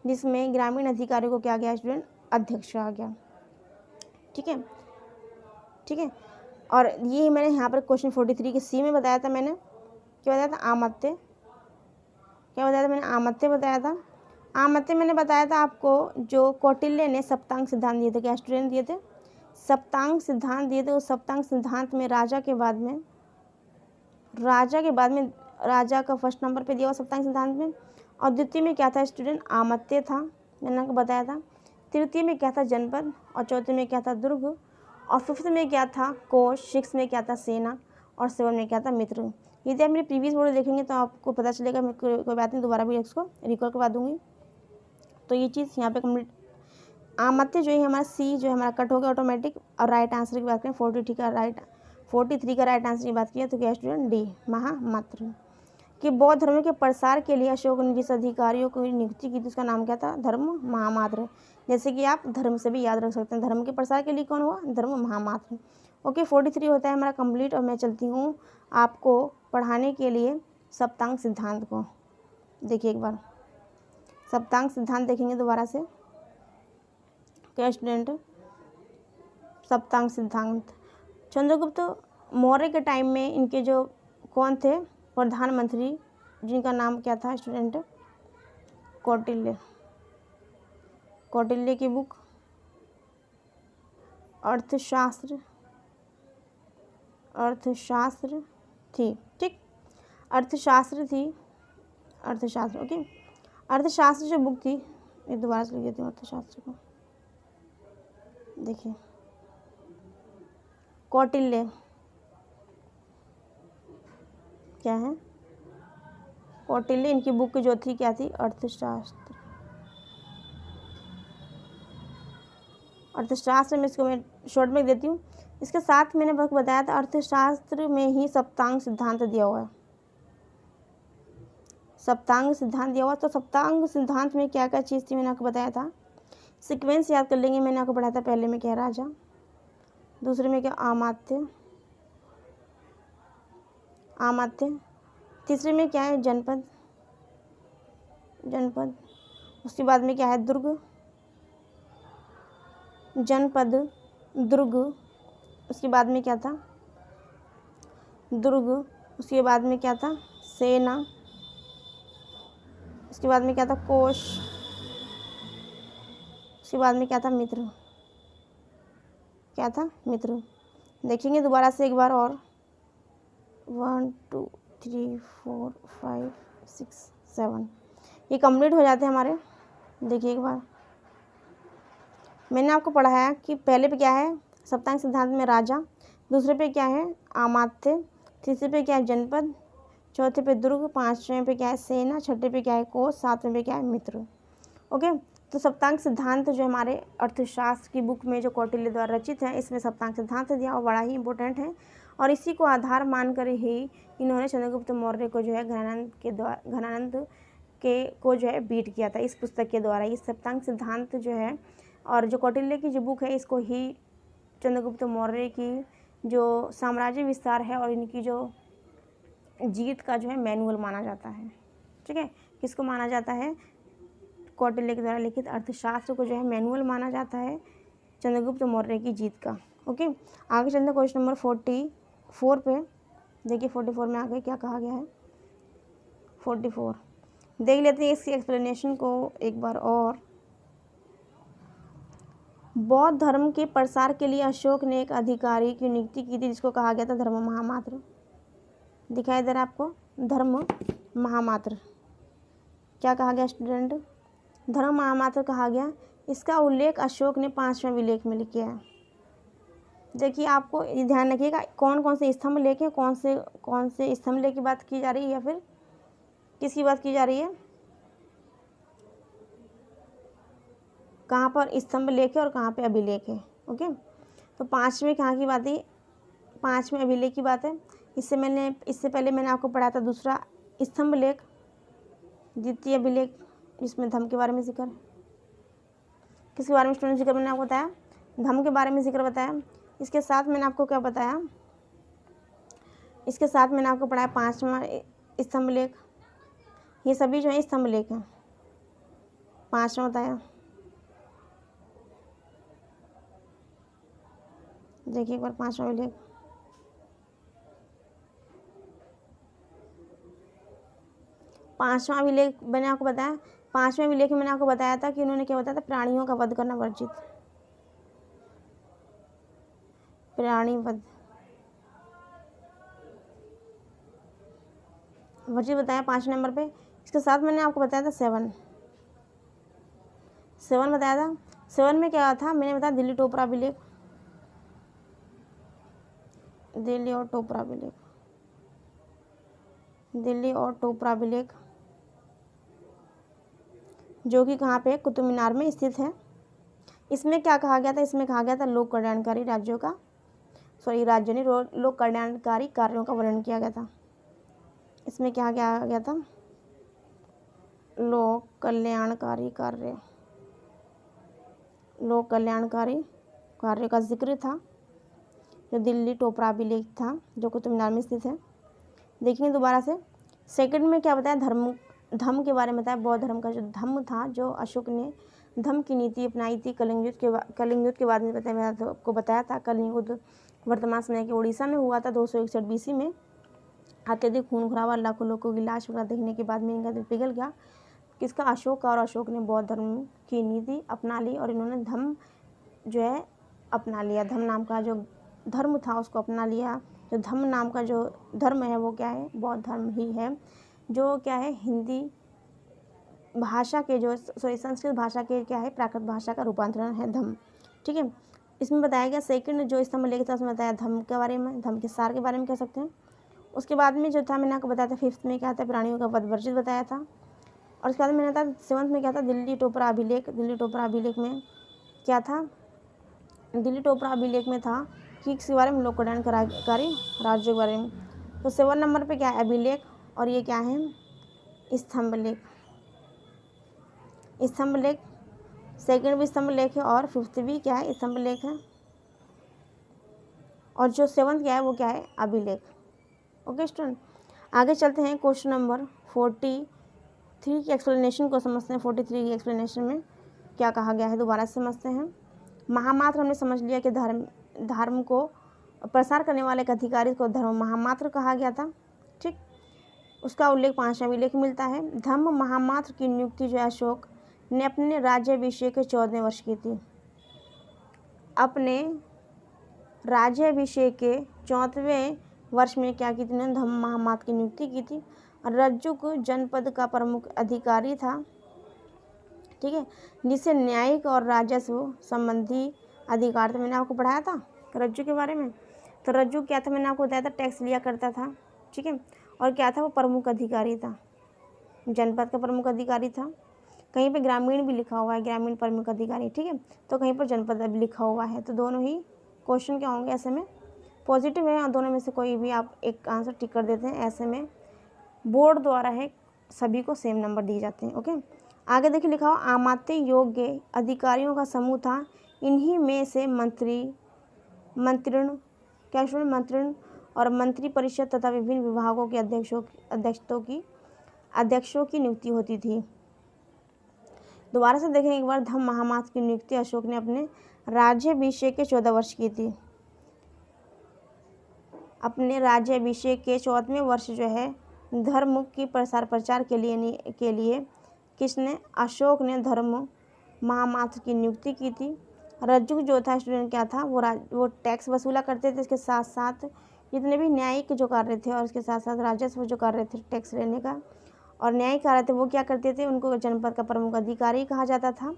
जिसमें ग्रामीण अधिकारी को क्या गया स्टूडेंट? अध्यक्ष कहा गया। ठीक है, ठीक है। और ये मैंने यहाँ पर क्वेश्चन 43 के सी में बताया था। मैंने क्या बताया था? आमत्य। क्या बताया था मैंने? आमत्य बताया था। आमत्य मैंने बताया था आपको, जो कौटिल्य ने सप्तांग सिद्धांत दिए थे। क्या स्टूडेंट दिए थे? सप्तांग सिद्धांत दिए थे। उस सप्तांग सिद्धांत में राजा के बाद में राजा का फर्स्ट नंबर पे दिया हुआ सप्तांग सिद्धांत में, और द्वितीय में क्या था स्टूडेंट? आमत्य था, मैंने आपको बताया था। तृतीय में क्या था? जनपद, और चौथे में क्या था? दुर्ग, और फिफ्थ में क्या था? कोश, सिक्स में क्या था? सेना, और सेवन में क्या था? मित्र। यदि आप मेरी प्रीवियस वीडियो देखेंगे तो आपको पता चलेगा, मैं कोई बात नहीं, दोबारा भी इसको रिकॉल करवा दूंगी। तो ये चीज़ यहाँ पे कम्प्लीट। आमत्य जो है हमारा सी जो है हमारा कट हो गया ऑटोमेटिक। और राइट आंसर की बात करें 43 का राइट आंसर की बात की तो क्या स्टूडेंट? डी, महामात्र। कि बौद्ध धर्म के प्रसार के लिए अशोक ने जिस अधिकारियों को नियुक्ति की थी उसका नाम क्या था? धर्म महामात्र। जैसे कि आप धर्म से भी याद रख सकते हैं, धर्म के प्रसार के लिए कौन हुआ? धर्म महामात्र। ओके, 43 होता है हमारा कंप्लीट। और मैं चलती हूँ आपको पढ़ाने के लिए सप्तांग सिद्धांत को। देखिए एक बार सप्तांग सिद्धांत देखेंगे दोबारा से। क्या स्टूडेंट? सप्तांग सिद्धांत चंद्रगुप्त मौर्य के टाइम में इनके जो कौन थे प्रधानमंत्री, जिनका नाम क्या था स्टूडेंट? कौटिल्य। कौटिल्य की बुक अर्थशास्त्र थी। ठीक, अर्थशास्त्र थी, अर्थशास्त्र। ओके, अर्थशास्त्र जो बुक थी, ये दोबारा से लिख देती हूँ अर्थशास्त्र को। देखिए कौटिल्य क्या है? कौटिल्य, इनकी बुक जो थी क्या थी? अर्थशास्त्र। अर्थशास्त्र में, इसको मैं शॉर्ट में देती हूँ। इसके साथ मैंने आपको बताया था अर्थशास्त्र में ही सप्तांग सिद्धांत दिया हुआ है, सप्तांग सिद्धांत दिया हुआ। तो सप्तांग सिद्धांत में क्या क्या चीज़ थी मैंने आपको बताया था। सीक्वेंस याद कर लेंगे, मैंने आपको पढ़ाया था। पहले में क्या है राजा, दूसरे में क्या आमात्य, आमात्य, तीसरे में क्या है जनपद, जनपद, उसके बाद में क्या है दुर्ग, जनपद, दुर्ग, उसके बाद में क्या था दुर्ग, उसके बाद में क्या था सेना, उसके बाद में क्या था कोश, उसके बाद में क्या था मित्र, क्या था मित्र। देखेंगे दोबारा से एक बार और, 1 2 3 4 5 6 7 ये कंप्लीट हो जाते हैं हमारे। देखिए एक बार मैंने आपको पढ़ाया कि पहले पे क्या है सप्तांग सिद्धांत में राजा, दूसरे पे क्या है आमात्य, तीसरे पे क्या है जनपद, चौथे पे दुर्ग, पांचवें पे क्या है सेना, छठे पे क्या है कोश, सातवें पे क्या है मित्र। ओके, तो सप्तांग सिद्धांत जो हमारे अर्थशास्त्र की बुक में जो कौटिल्य द्वारा रचित है, इसमें सप्तांग सिद्धांत दिया और बड़ा ही इंपॉर्टेंट है। और इसी को आधार मानकर ही इन्होंने चंद्रगुप्त मौर्य को जो है घनानंद के को जो है बीट किया था इस पुस्तक के द्वारा। इस सप्तांग सिद्धांत जो है और जो कौटिल्य की जो बुक है, इसको ही चंद्रगुप्त मौर्य की जो साम्राज्य विस्तार है और इनकी जो जीत का जो है मैनुअल माना जाता है। ठीक है, किसको माना जाता है, कौटिल्य के द्वारा लिखित अर्थशास्त्र को जो है मैनुअल माना जाता है चंद्रगुप्त मौर्य की जीत का। ओके, आगे चलते हैं क्वेश्चन नंबर 44 पे। देखिए 44 में आगे क्या कहा गया है। 44 देख लेते हैं इसकी एक्सप्लेनेशन को एक बार और। बौद्ध धर्म के प्रसार के लिए अशोक ने एक अधिकारी की नियुक्ति की थी जिसको कहा गया था धर्म महामात्र। दिखाई दे रहा है आपको, धर्म महामात्र। क्या कहा गया स्टूडेंट, धर्म महामात्र कहा गया। इसका उल्लेख अशोक ने 5वें विलेख में किया है। देखिए आपको ध्यान रखिएगा कौन कौन से स्तंभ लेख हैं, कौन से स्तंभ लेख की बात की जा रही है या फिर किसकी बात की जा रही है, कहाँ पर स्तंभ लेख है और कहाँ पे अभिलेख है। ओके, तो 5वें कहाँ की बात है, 5वें अभिलेख की बात है। इससे पहले मैंने आपको पढ़ा था दूसरा स्तंभ लेख, द्वितीय अभिलेख, जिसमें धम्म के बारे में जिक्र, किसके बारे में स्टूडेंट जिक्र मैंने आपको बताया, धम्म के बारे में जिक्र बताया। इसके साथ मैंने आपको क्या बताया, इसके साथ मैंने आपको पढ़ाया 5वां स्तंभ लेख। ये सभी जो है स्तंभ लेख हैं। 5वां बताया, देखिए एक बार 5वां अभिलेख, पांचवा अभिलेख मैंने आपको बताया। 5वें अभिलेख में मैंने आपको बताया था कि उन्होंने क्या बताया था, प्राणियों का वध करना वर्जित, प्राणी वध वर्जित बताया 5 नंबर पे। इसके साथ मैंने आपको बताया था 7 बताया था। 7 में क्या था मैंने बताया दिल्ली टोपरा अभिलेख, दिल्ली और टोपरा अभिलेख, दिल्ली और टोपरा अभिलेख जो कि कहाँ पे कुतुब मीनार में स्थित है। इसमें क्या कहा गया था, इसमें कहा गया था लोक कल्याणकारी राज्यों का, राज्य नहीं, लोक कल्याणकारी कार्यों का वर्णन किया गया था। इसमें क्या गया था, लोक कल्याणकारी कार्य, लोक कल्याणकारी कार्य का जिक्र था जो दिल्ली टोपरा अभिलेख था जो कुतुब मीनार में स्थित है। देखिए दोबारा से, सेकंड में क्या बताया, धम्म के बारे में बताया। बौद्ध धर्म का जो धम्म था, जो अशोक ने धम्म की नीति अपनाई थी कलिंग के बाद में बताया, मैंने आपको बताया था। कलिंग वर्तमान समय के उड़ीसा में हुआ था 261 BC में। अत्यधिक खून खराबा, लाखों लोगों की लाश वगैरह देखने के बाद में इनका दिल पिघल गया। किसका, अशोक का। और अशोक ने बौद्ध धर्म की नीति अपना ली और इन्होंने धम्म जो है अपना लिया। धम्म नाम का जो धर्म था उसको अपना लिया। जो धम्म नाम का जो धर्म है वो क्या है, बौद्ध धर्म ही है, जो क्या है हिंदी भाषा के जो संस्कृत भाषा के क्या है प्राकृत भाषा का रूपांतरण है धम्म। ठीक है, इसमें बताया गया। सेकंड जो स्तंभ लेख था उसमें बताया धम्म के बारे में, धम्म के सार के बारे में कह सकते हैं। उसके बाद में जो था मैंने आपको बताया था 5th में क्या था, प्राणियों का वध वर्जित बताया था। और उसके बाद मैंने था 7th में क्या था, दिल्ली टोपरा अभिलेख। दिल्ली टोपरा अभिलेख में क्या था, दिल्ली टोपरा अभिलेख में था कि किसके बारे में, लोक कल्याणकारी राज्यों के बारे में। तो 7 नंबर पे क्या है, अभिलेख, और ये क्या है, स्तंभ लेख। स्तंभ लेख सेकंड भी स्तंभ लेख है और 5th भी क्या है, स्तंभ लेख है। और जो 7th क्या है वो क्या है, अभिलेख। ओके स्टूडेंट, आगे चलते हैं क्वेश्चन नंबर 43 की एक्सप्लेनेशन को समझते हैं। 43 की एक्सप्लेनेशन में क्या कहा गया है दोबारा से समझते हैं। महामात्र हमने समझ लिया कि धर्म को प्रसार करने वाले एक अधिकारी को धर्म महामात्र कहा गया था। ठीक, उसका उल्लेख 5वें अभिलेख मिलता है। धर्म महामात्र की नियुक्ति जो है अशोक ने अपने राज्याभिषेक के 14वें वर्ष की थी। अपने राज्याभिषेक के 14वें वर्ष में क्या की थी, उन्होंने धर्म महामात्र की नियुक्ति की थी। रज्जुक जनपद का प्रमुख अधिकारी था, ठीक है, जिसे न्यायिक और राजस्व संबंधी अधिकार था। मैंने आपको पढ़ाया था रज्जु के बारे में। तो रज्जु क्या था, मैंने आपको बताया था, टैक्स लिया करता था, ठीक है, और क्या था, वो प्रमुख अधिकारी था, जनपद का प्रमुख अधिकारी था। कहीं पे ग्रामीण भी लिखा हुआ है, ग्रामीण प्रमुख अधिकारी, ठीक है, तो कहीं पर जनपद भी लिखा हुआ है। तो दोनों ही क्वेश्चन क्या होंगे, ऐसे में पॉजिटिव है, और दोनों में से कोई भी आप एक आंसर टिक कर देते हैं। ऐसे में बोर्ड द्वारा है सभी को सेम नंबर दिए जाते हैं। ओके, आगे देखिए लिखा हुआ, आमात्य योग्य अधिकारियों का समूह था। इन्हीं में से मंत्रिण और मंत्री परिषद तथा विभिन्न विभागों के अध्यक्षों की नियुक्ति होती थी। दोबारा से देखें एक बार, धम्म महामात्र की नियुक्ति अशोक ने अपने राज्याभिषेक के 14 वर्ष की थी। अपने राज्याभिषेक के 14वें वर्ष जो है धर्म की प्रचार के लिए किसने, अशोक ने धर्म महामात्र की नियुक्ति की थी। रज्जुक जो था स्टूडेंट क्या था, वो टैक्स वसूला करते थे। इसके साथ साथ जितने भी न्यायिक जो कार्य थे और उसके साथ साथ राजस्व जो कार्य थे टैक्स लेने का और न्यायिक कार्य थे, वो क्या करते थे, उनको जनपद का प्रमुख अधिकारी कहा जाता था।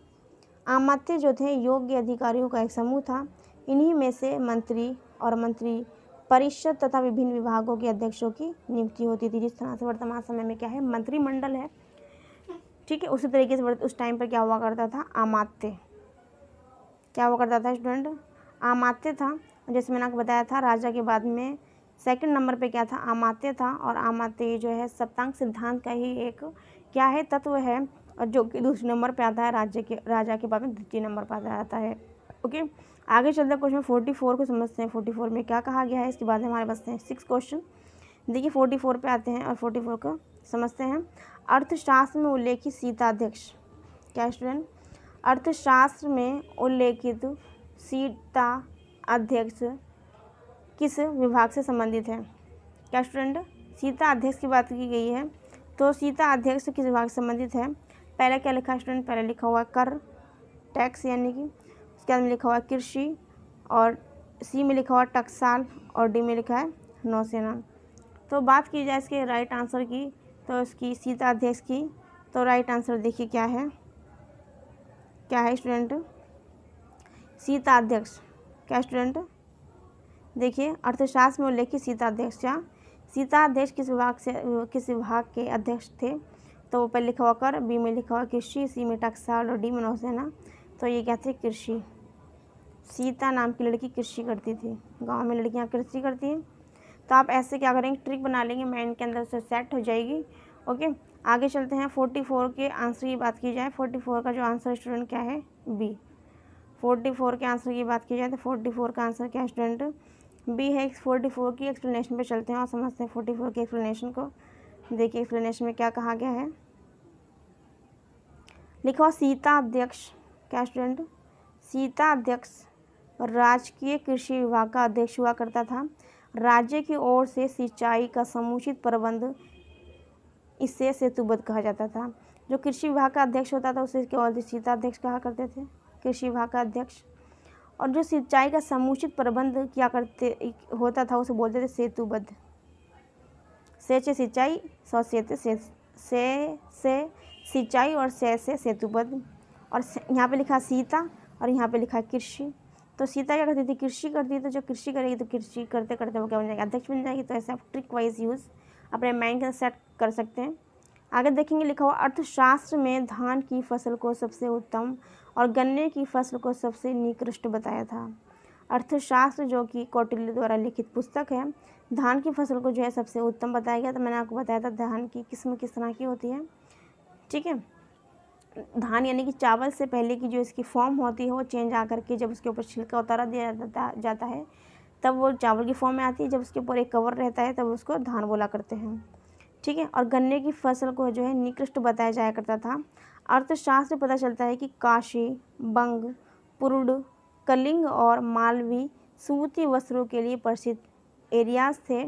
आमात्य जो थे योग्य अधिकारियों का एक समूह था। इन्हीं में से मंत्री और मंत्री परिषद तथा विभिन्न विभागों के अध्यक्षों की नियुक्ति होती थी। जिस तरह से वर्तमान समय में क्या है, मंत्रिमंडल है, ठीक है, उसी तरीके से उस टाइम पर क्या हुआ करता था, आमात्य क्या हुआ करता था स्टूडेंट, आमात्य था। जैसे मैंने आपको बताया था, राजा के बाद में सेकंड नंबर पे क्या था, आमात्य था। और आमात्य जो है सप्तांग सिद्धांत का ही एक क्या है, तत्व है, और जो कि दूसरे नंबर पे आता है, राजा के बाद में द्वितीय नंबर पर आता है। ओके, आगे चलते हैं क्वेश्चन 44 को समझते हैं। 44 में क्या कहा गया है, इसके बाद हमारे पास हैं 6 क्वेश्चन। देखिए 44 पे आते हैं और 44 को समझते हैं। अर्थशास्त्र में उल्लेखित सीताध्यक्ष, क्या स्टूडेंट, अर्थशास्त्र में उल्लेखित सीता अध्यक्ष किस विभाग से संबंधित है, क्या स्टूडेंट, सीता अध्यक्ष की बात की गई है, तो सीता अध्यक्ष किस विभाग से संबंधित है। पहले क्या लिखा है स्टूडेंट, पहले लिखा हुआ कर, टैक्स यानी कि, उसके बाद में लिखा हुआ कृषि, और सी में लिखा हुआ टकसाल, और डी में लिखा है नौसेना। तो बात की जाए इसके राइट आंसर की, तो इसकी सीता अध्यक्ष की, तो राइट आंसर देखिए क्या है, क्या है स्टूडेंट, सीता अध्यक्ष, क्या स्टूडेंट, देखिए अर्थशास्त्र में उल्लेखित सीता अध्यक्ष, क्या सीता अध्यक्ष किस विभाग के अध्यक्ष थे, तो वो पहले लिखा हुआ कर, बी में लिखा हुआ कृषि, सी में टकसाल और डी में नौसेना। तो ये क्या थे, कृषि। सीता नाम की लड़की कृषि करती थी, गांव में लड़कियां कृषि करती हैं। तो आप ऐसे क्या करेंगे, ट्रिक बना लेंगे, माइंड के अंदर से सेट हो जाएगी। ओके, आगे चलते हैं। 44 के आंसर की बात की जाए, 44 का जो आंसर स्टूडेंट क्या है, बी। 44 के आंसर की बात की जाए तो 44 का आंसर क्या है स्टूडेंट, बी है। 44 की एक्सप्लेनेशन पे चलते हैं और समझते हैं 44 की एक्सप्लेनेशन को। देखिए एक्सप्लेनेशन में क्या कहा गया है, लिखा हुआ सीता अध्यक्ष, क्या स्टूडेंट, सीता अध्यक्ष राजकीय कृषि विभाग का अध्यक्ष हुआ करता था। राज्य की ओर से सिंचाई का समुचित प्रबंध इसे सेतुबद्ध कहा जाता था। जो कृषि विभाग का अध्यक्ष होता था उसे केवल सीता अध्यक्ष कहा करते थे, कृषि विभाग का अध्यक्ष। और जो सिंचाई का समुचित प्रबंध किया करते होता था उसे बोलते थे सेतुबद्ध। से सिंचाई, सौ से सिंचाई और से सेतुबद्ध। और यहाँ पे लिखा सीता और यहाँ पे लिखा कृषि। तो सीता क्या करती थी, कृषि करती थी। तो जो कृषि करेगी तो कृषि करते करते वो क्या बन जाएगी, अध्यक्ष बन जाएगी। तो ऐसे आप ट्रिक वाइज यूज़ अपने माइंड के सेट कर सकते हैं। आगे देखेंगे, लिखा हुआ अर्थशास्त्र में धान की फसल को सबसे उत्तम और गन्ने की फसल को सबसे निकृष्ट बताया था। अर्थशास्त्र जो कि कौटिल्य द्वारा लिखित पुस्तक है। धान की फसल को जो है सबसे उत्तम बताया गया। तो मैंने आपको बताया था धान की किस्म किस तरह की होती है, ठीक है। धान यानी कि चावल से पहले की जो इसकी फॉर्म होती है वो चेंज आकर के जब उसके ऊपर छिलका उतारा दिया जाता है तब वो चावल की फॉर्म में आती है। जब उसके ऊपर एक कवर रहता है तब उसको धान बोला करते हैं, ठीक है। और गन्ने की फसल को जो है निकृष्ट बताया जाया करता था। अर्थशास्त्र पता चलता है कि काशी, बंग, पुरुड, कलिंग और मालवी सूती वस्त्रों के लिए प्रसिद्ध एरियाज थे।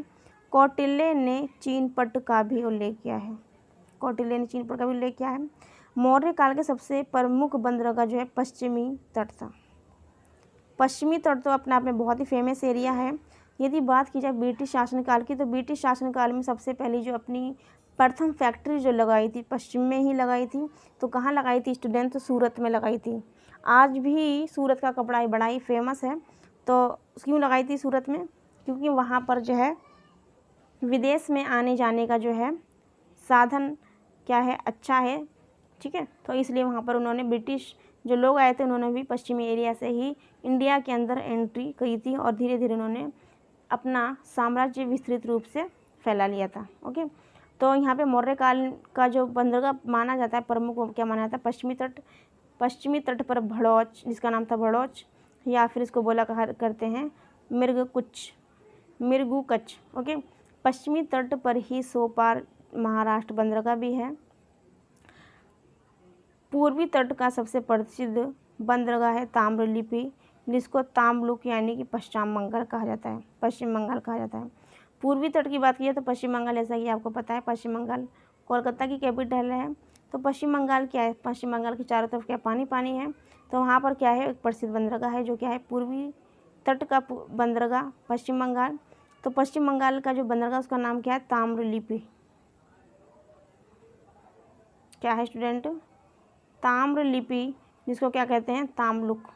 कौटिल्य ने चीनपट का भी उल्लेख किया है। कौटिल्य ने चीनपट का भी उल्लेख किया है। मौर्य काल के सबसे प्रमुख बंदरगाह जो है पश्चिमी तट था। पश्चिमी तट तो अपने आप में बहुत ही फेमस एरिया है। यदि बात की जाए ब्रिटिश शासनकाल की, तो ब्रिटिश शासनकाल में सबसे पहली जो अपनी प्रथम फैक्ट्री जो लगाई थी पश्चिम में ही लगाई थी। तो कहाँ लगाई थी स्टूडेंट? तो सूरत में लगाई थी। आज भी सूरत का कपड़ा बड़ा ही फेमस है। तो क्यों लगाई थी सूरत में? क्योंकि वहाँ पर जो है विदेश में आने जाने का जो है साधन क्या है, अच्छा है, ठीक है। तो इसलिए वहाँ पर उन्होंने ब्रिटिश जो लोग आए थे उन्होंने भी पश्चिमी एरिया से ही इंडिया के अंदर एंट्री की थी और धीरे धीरे उन्होंने अपना साम्राज्य विस्तृत रूप से फैला लिया था। ओके, तो यहाँ पे मौर्य काल का जो बंदरगाह माना जाता है प्रमुख क्या माना जाता है? पश्चिमी तट पर भड़ौच, जिसका नाम था भड़ौच, या फिर इसको बोला करते हैं मिर्गुकच। ओके, पश्चिमी तट पर ही सोपार महाराष्ट्र बंदरगाह भी है। पूर्वी तट का सबसे प्रसिद्ध बंदरगाह है ताम्रलिप्ति, जिसको ताम्लुक यानी कि पश्चिम बंगाल कहा जाता है, पश्चिम बंगाल कहा जाता है। पूर्वी तट की बात की जाए तो पश्चिम बंगाल, जैसा कि आपको पता है पश्चिम बंगाल कोलकाता की कैपिटल है। तो पश्चिम बंगाल क्या है? पश्चिम बंगाल के चारों तरफ क्या पानी पानी है। तो वहाँ पर क्या है? एक प्रसिद्ध बंदरगाह है जो क्या है पूर्वी तट का बंदरगाह पश्चिम बंगाल। तो पश्चिम बंगाल का जो बंदरगाह उसका नाम क्या है? ताम्रलिप्ति। क्या है स्टूडेंट? ताम्रलिप्ति, जिसको क्या कहते हैं? ताम्लुक।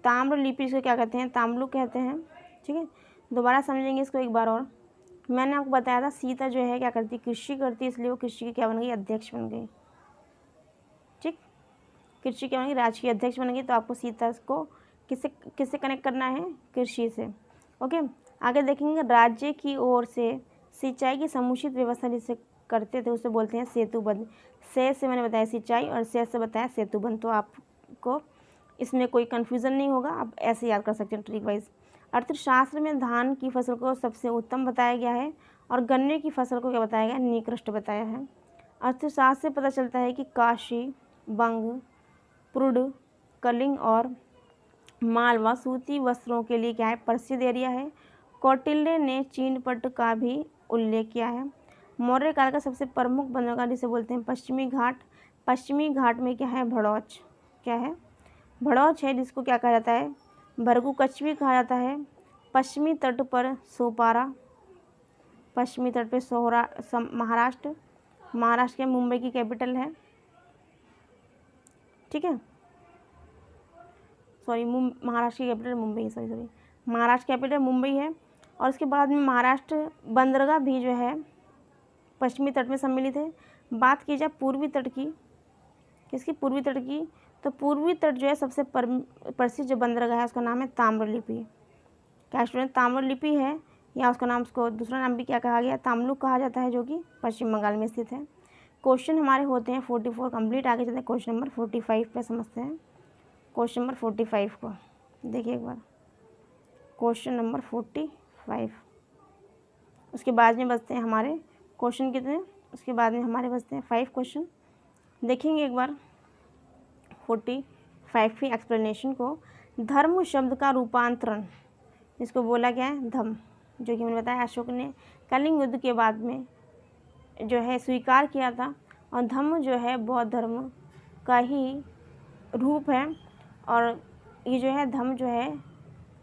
ताम्रलिप्ति इसको क्या कहते हैं? ताम्लुक कहते हैं, ठीक है। दोबारा समझेंगे इसको एक बार और। मैंने आपको बताया था सीता जो है क्या करती? कृषि करती, इसलिए वो कृषि की क्या बन गई? अध्यक्ष बन गई, ठीक। कृषि क्या बन गई? राज्य की अध्यक्ष बन गई। तो आपको सीता को किससे कनेक्ट करना है? कृषि से। ओके, आगे देखेंगे राज्य की ओर से सिंचाई की समुचित व्यवस्था जिसे करते थे उसे बोलते हैं सेतुबंध। से मैंने बताया सिंचाई और से बताया सेतुबंध। तो आपको इसमें कोई कन्फ्यूज़न नहीं होगा, आप ऐसे याद कर सकते हैं ट्रिक वाइज। अर्थशास्त्र में धान की फसल को सबसे उत्तम बताया गया है और गन्ने की फसल को क्या बताया गया? निकृष्ट बताया है। अर्थशास्त्र से पता चलता है कि काशी, बंग, पुरुड, कलिंग और मालवा सूती वस्त्रों के लिए क्या है? प्रसिद्ध एरिया है। कौटिल्य ने चीनपट का भी उल्लेख किया है। मौर्य काल का सबसे प्रमुख बंदरगाह जिसे बोलते हैं पश्चिमी घाट। पश्चिमी घाट में क्या है? भड़ौच। क्या है? भड़ौच है, जिसको क्या कहा जाता है? भरगुकच भी कहा जाता है। पश्चिमी तट पर सोपारा, पश्चिमी तट पर सोहरा महाराष्ट्र के मुंबई की कैपिटल है, ठीक है। सॉरी, महाराष्ट्र की कैपिटल मुंबई है, सॉरी महाराष्ट्र कैपिटल मुंबई है। और उसके बाद में महाराष्ट्र बंदरगाह भी जो है पश्चिमी तट में सम्मिलित है। बात की जाए पूर्वी तट की, किसकी? पूर्वी तट की। तो पूर्वी तट जो है सबसे प्रसिद्ध जो बंदरगाह है उसका नाम है ताम्रलिप्ति। क्या स्टूडेंट? ताम्रलिप्ति है, या उसका नाम, उसको दूसरा नाम भी क्या कहा गया? ताम्लुक कहा जाता है, जो कि पश्चिम बंगाल में स्थित है। क्वेश्चन हमारे होते हैं 44 कंप्लीट। आगे चलते हैं क्वेश्चन नंबर 45 पे समझते हैं। क्वेश्चन नंबर 45 को देखिए एक बार। क्वेश्चन नंबर 45, उसके बाद में बचते हैं हमारे क्वेश्चन कितने? उसके बाद में हमारे बचते हैं 5 क्वेश्चन। देखेंगे एक बार 45वीं एक्सप्लेनेशन को। धर्म शब्द का रूपांतरण, इसको बोला गया है धम, जो कि मैंने बताया अशोक ने कलिंग युद्ध के बाद में जो है स्वीकार किया था। और धम्म जो है बौद्ध धर्म का ही रूप है। और ये जो है धम्म जो है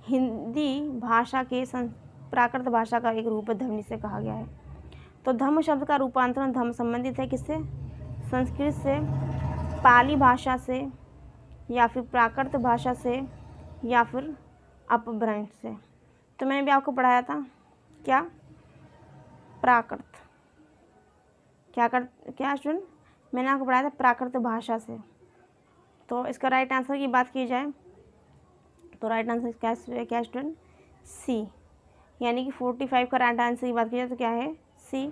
हिंदी भाषा के प्राकृत भाषा का एक रूप है, धम्म जिसे कहा गया है। तो धम्म शब्द का रूपांतरण धम्म संबंधित है किससे? संस्कृत से, पाली भाषा से, या फिर प्राकृत भाषा से, या फिर अपभ्रंश से। तो मैंने भी आपको पढ़ाया था क्या? प्राकृत। क्या स्टूडेंट? मैंने आपको पढ़ाया था प्राकृत भाषा से। तो इसका राइट आंसर की बात की जाए तो राइट आंसर क्या स्टूडेंट? सी, यानी कि 45 का राइट आंसर की बात की जाए तो क्या है? सी।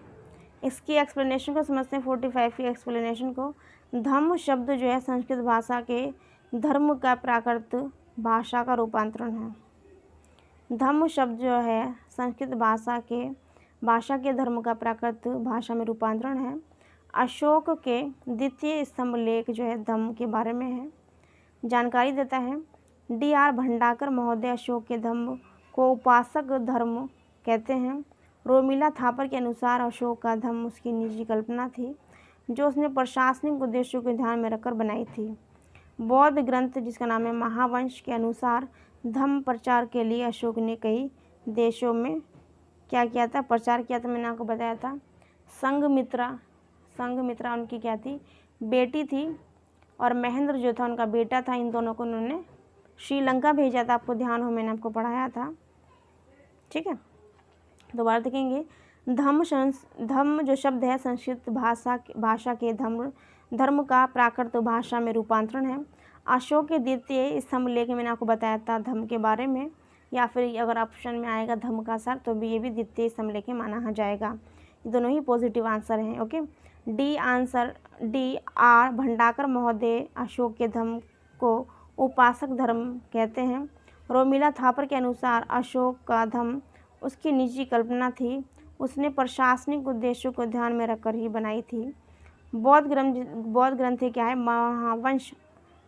इसकी एक्सप्लेनेशन को समझते हैं, 45 की एक्सप्लेनेशन को। धम्म शब्द जो है संस्कृत भाषा के धर्म का प्राकृत भाषा का रूपांतरण है। धम्म शब्द जो है संस्कृत भाषा के धर्म का प्राकृत भाषा में रूपांतरण है। अशोक के द्वितीय स्तंभ लेख जो है धम्म के बारे में है, जानकारी देता है। D.R. भंडाकर महोदय अशोक के धम्म को उपासक धर्म कहते हैं। रोमिला थापर के अनुसार अशोक का धम्म उसकी निजी कल्पना थी जो उसने प्रशासनिक उद्देश्यों को ध्यान में रखकर बनाई थी। बौद्ध ग्रंथ जिसका नाम है महावंश के अनुसार धम्म प्रचार के लिए अशोक ने कई देशों में क्या किया था? प्रचार किया था। मैंने आपको बताया था। संघमित्रा उनकी क्या थी? बेटी थी, और महेंद्र जो था उनका बेटा था। इन दोनों को उन्होंने श्रीलंका भेजा था, आपको ध्यान हो मैंने आपको पढ़ाया था, ठीक है। दोबारा देखेंगे। धम्म जो शब्द है संस्कृत भाषा के धर्म का प्राकृत भाषा में रूपांतरण है। अशोक के द्वितीय स्तंभ लेख मैंने आपको बताया था धम्म के बारे में, या फिर अगर ऑप्शन में आएगा धम्म का सार तो भी ये भी द्वितीय स्तंभ लेख माना जाएगा। ये दोनों ही पॉजिटिव आंसर हैं। Okay, D.R. भंडाकर महोदय अशोक के धम्म को उपासक धर्म कहते हैं। रोमिला थापर के अनुसार अशोक का धम्म उसकी निजी कल्पना थी, उसने प्रशासनिक उद्देश्यों को ध्यान में रखकर ही बनाई थी। बौद्ध ग्रंथ क्या है? महावंश,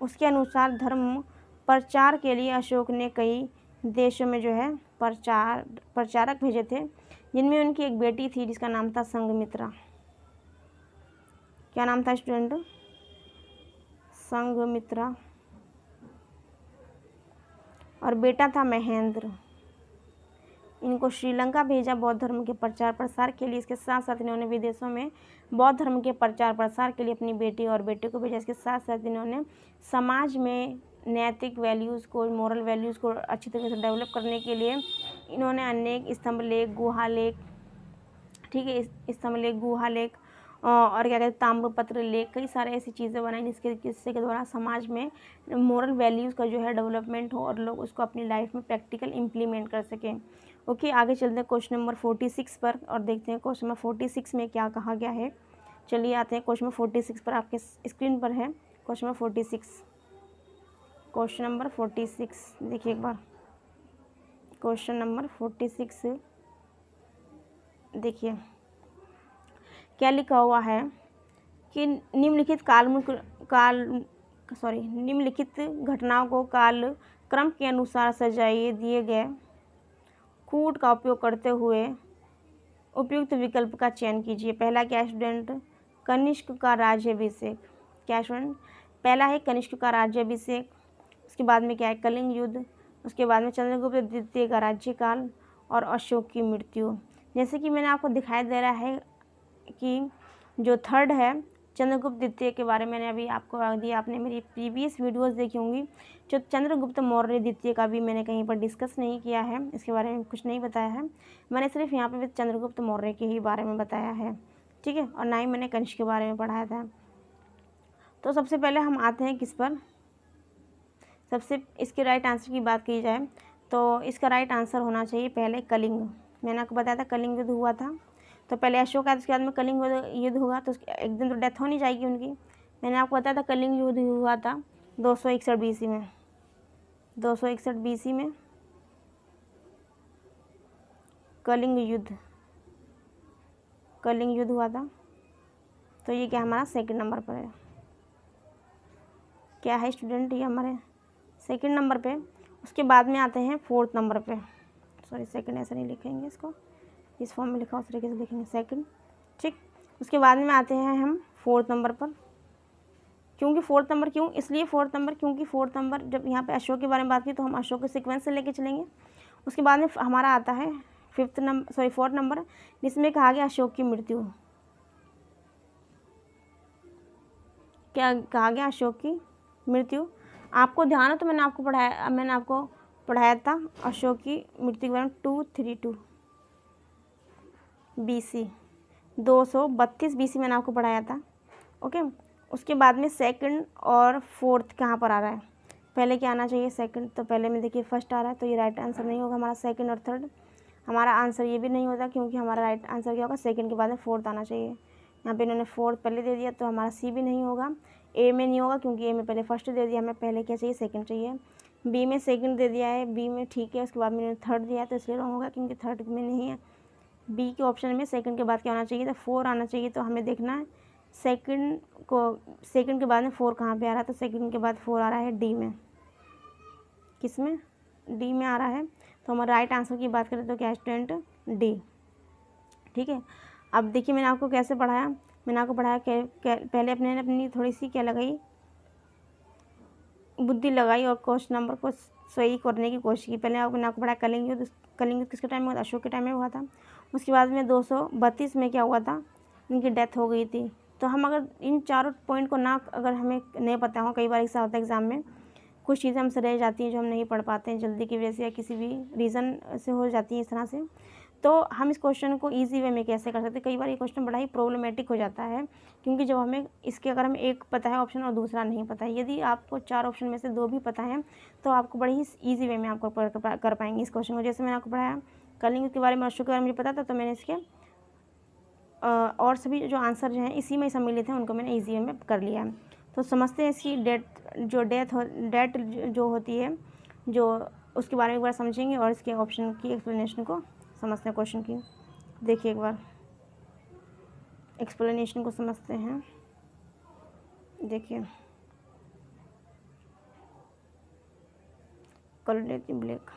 उसके अनुसार धर्म प्रचार के लिए अशोक ने कई देशों में जो है प्रचारक भेजे थे, जिनमें उनकी एक बेटी थी जिसका नाम था संघमित्रा। क्या नाम था स्टूडेंट? संघमित्रा, और बेटा था महेंद्र। इनको श्रीलंका भेजा बौद्ध धर्म के प्रचार प्रसार के लिए। इसके साथ साथ इन्होंने विदेशों में बौद्ध धर्म के प्रचार प्रसार के लिए अपनी बेटी और बेटे को भेजा। इसके साथ साथ इन्होंने समाज में नैतिक वैल्यूज़ को, मोरल वैल्यूज़ को अच्छी तरह से डेवलप करने के लिए इन्होंने अनेक स्तंभ लेख, गुहा लेख, ठीक है, स्तंभ लेख, गुहा लेख और क्या कहते हैं ताम्रपत्र लेख, कई सारे ऐसी चीज़ें बनाई जिसके द्वारा समाज में मोरल वैल्यूज़ का जो है डेवलपमेंट हो और लोग उसको अपनी लाइफ में प्रैक्टिकल इम्प्लीमेंट कर सकें। ओके, आगे चलते हैं क्वेश्चन नंबर 46 पर और देखते हैं क्वेश्चन नंबर 46 में क्या कहा गया है। चलिए आते हैं क्वेश्चन नंबर 46 पर, आपके स्क्रीन पर है क्वेश्चन नंबर 46। क्वेश्चन नंबर 46 देखिए एक बार। क्वेश्चन नंबर 46 देखिए क्या लिखा हुआ है कि निम्नलिखित निम्नलिखित घटनाओं को काल क्रम के अनुसार सजाइए। दिए गए कूट का उपयोग करते हुए उपयुक्त विकल्प का चयन कीजिए। पहला क्या स्टूडेंट? कनिष्क का राज्याभिषेक। क्या स्टूडेंट? पहला है कनिष्क का राज्याभिषेक, उसके बाद में क्या है? कलिंग युद्ध, उसके बाद में चंद्रगुप्त द्वितीय का राज्यकाल और अशोक की मृत्यु। जैसे कि मैंने आपको दिखाई दे रहा है कि जो थर्ड है चंद्रगुप्त द्वितीय के बारे में मैंने अभी आपको दिया, आपने मेरी प्रीवियस वीडियोस देखी होंगी। जो चंद्रगुप्त मौर्य द्वितीय का भी मैंने कहीं पर डिस्कस नहीं किया है, इसके बारे में कुछ नहीं बताया है। मैंने सिर्फ यहाँ पे चंद्रगुप्त मौर्य के ही बारे में बताया है, ठीक है, और ना ही मैंने कनिष्क के बारे में पढ़ाया था। तो सबसे पहले हम आते हैं किस पर? सबसे इसके राइट आंसर की बात की जाए तो इसका राइट आंसर होना चाहिए पहले कलिंग। मैंने आपको बताया था कलिंग युद्ध हुआ था, तो पहले अशोक आया, उसके बाद में कलिंग युद्ध हुआ, तो एक दिन तो डेथ होनी जाएगी उनकी। मैंने आपको बताया था कलिंग युद्ध हुआ था 261 BC में। 261 BC में कलिंग युद्ध हुआ था। तो ये क्या हमारा सेकंड नंबर पर है। क्या है स्टूडेंट? ये हमारे सेकंड नंबर पे। उसके बाद में आते हैं फोर्थ नंबर पे। सॉरी, सेकंड ऐसा नहीं लिखेंगे इसको, इस फॉर्म में लिखा उस तरीके से लिखेंगे सेकंड, ठीक। उसके बाद में आते हैं हम फोर्थ नंबर पर। क्योंकि फोर्थ नंबर क्यों? इसलिए फोर्थ नंबर क्योंकि फोर्थ नंबर जब यहाँ पे अशोक के बारे में बात की तो हम अशोक के सीक्वेंस से लेके चलेंगे। उसके बाद में हमारा आता है फोर्थ नंबर, जिसमें कहा गया अशोक की मृत्यु। क्या कहा गया? अशोक की मृत्यु। आपको ध्यान है तो मैंने आपको पढ़ाया था अशोक की मृत्यु के बारे में 232 BC, 232 BC मैंने आपको पढ़ाया था। ओके, उसके बाद में सेकंड और फोर्थ कहाँ पर आ रहा है? पहले क्या आना चाहिए, सेकंड। तो पहले में देखिए फर्स्ट आ रहा है, तो ये राइट आंसर नहीं होगा हमारा। सेकंड और थर्ड हमारा आंसर ये भी नहीं होता, क्योंकि हमारा राइट आंसर क्या होगा, सेकंड के बाद में फोर्थ आना चाहिए। यहाँ पे इन्होंने फोर्थ पहले दे दिया, तो हमारा सी भी नहीं होगा। ए में नहीं होगा, क्योंकि ए में पहले फर्स्ट दे दिया, हमें पहले क्या चाहिए, सेकंड चाहिए। बी में सेकंड दे दिया है, बी में ठीक है, उसके बाद में थर्ड दिया है, तो इसलिए रॉन्ग होगा, क्योंकि थर्ड में नहीं है। बी के ऑप्शन में सेकंड के बाद क्या होना चाहिए था, 4 आना चाहिए। तो हमें देखना है सेकंड के बाद में 4 कहाँ पे आ रहा है, तो सेकंड के बाद 4 आ रहा है डी में। किस में, डी में आ रहा है। तो हमारा राइट आंसर की बात करें तो क्या स्टूडेंट, डी। ठीक है, अब देखिए मैंने आपको कैसे पढ़ाया, मैंने आपको पढ़ाया पहले अपनी थोड़ी सी क्या लगाई, बुद्धि लगाई और क्वेश्चन नंबर को सही करने की कोशिश की। पहले मैंने आपको पढ़ाया कलिंग युद्ध। कलिंग युद्ध किसके टाइम में हुआ था, अशोक के टाइम में हुआ था। उसके बाद में 232 में क्या हुआ था, इनकी डेथ हो गई थी। तो हम अगर इन चारों पॉइंट को ना, अगर हमें नहीं पता हो, कई बार ऐसा होता है एग्ज़ाम में कुछ चीज़ें हमसे रह जाती हैं जो हम नहीं पढ़ पाते हैं जल्दी की वजह से, या किसी भी रीज़न से हो जाती है इस तरह से, तो हम इस क्वेश्चन को इजी वे में कैसे कर सकते हैं। कई बार ये क्वेश्चन बड़ा ही प्रॉब्लमेटिक हो जाता है, क्योंकि जब हमें इसके अगर हमें एक पता है ऑप्शन और दूसरा नहीं पता है, यदि आपको 4 ऑप्शन में से 2 भी पता है, तो आपको बड़ी ही ईजी वे में आपको कर पाएंगे इस क्वेश्चन को। जैसे मैंने आपको पढ़ाया कलिंग के बारे में, अशोक के बारे में मुझे पता था, तो मैंने इसके और सभी जो आंसर जो हैं इसी में सम्मिलित हैं, उनको मैंने ईजी वे में कर लिया है। तो समझते हैं इसकी डेट जो होती है, जो उसके बारे में एक बार समझेंगे, और इसके ऑप्शन की एक्सप्लेनेशन को समझते हैं। क्वेश्चन की देखिए एक बार एक्सप्लेनेशन को समझते हैं। देखिए ब्लैक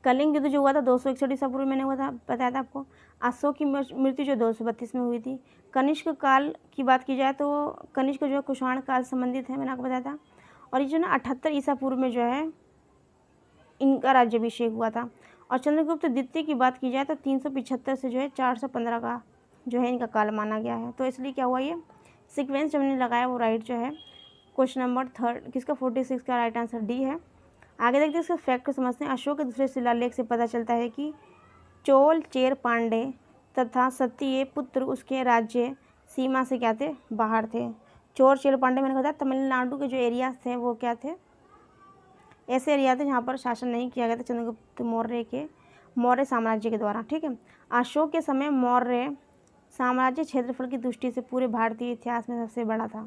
कलिंग युद्ध जो हुआ था 261 ईसा पूर्व में हुआ था, बताया था आपको। अशोक की मृत्यु जो 232 में हुई थी। कनिष्क काल की बात की जाए तो कनिष्क जो है कुषाण काल संबंधित है, मैंने आपको बताया था। और ये जो ना 78 ईसा पूर्व में जो है इनका राज्याभिषेक हुआ था। और चंद्रगुप्त द्वितीय की बात की जाए तो 375 से जो है 415 का जो है इनका काल माना गया है। तो इसलिए क्या हुआ, ये सीक्वेंस जो हमने लगाया वो राइट जो है। क्वेश्चन नंबर थर्ड किसका 46 का राइट आंसर डी है। आगे देखते हैं इसका फैक्ट को समझते हैं। अशोक के दूसरे शिलालेख से पता चलता है कि चोल चेर पांडे तथा सत्य पुत्र उसके राज्य सीमा से क्या थे, बाहर थे। चोर चेर पांडे मैंने बताया तमिलनाडु के जो एरियाज थे वो क्या थे, ऐसे एरिया थे जहाँ पर शासन नहीं किया गया था चंद्रगुप्त मौर्य साम्राज्य के द्वारा। ठीक है, अशोक के समय मौर्य साम्राज्य क्षेत्रफल की दृष्टि से पूरे भारतीय इतिहास में सबसे बड़ा था।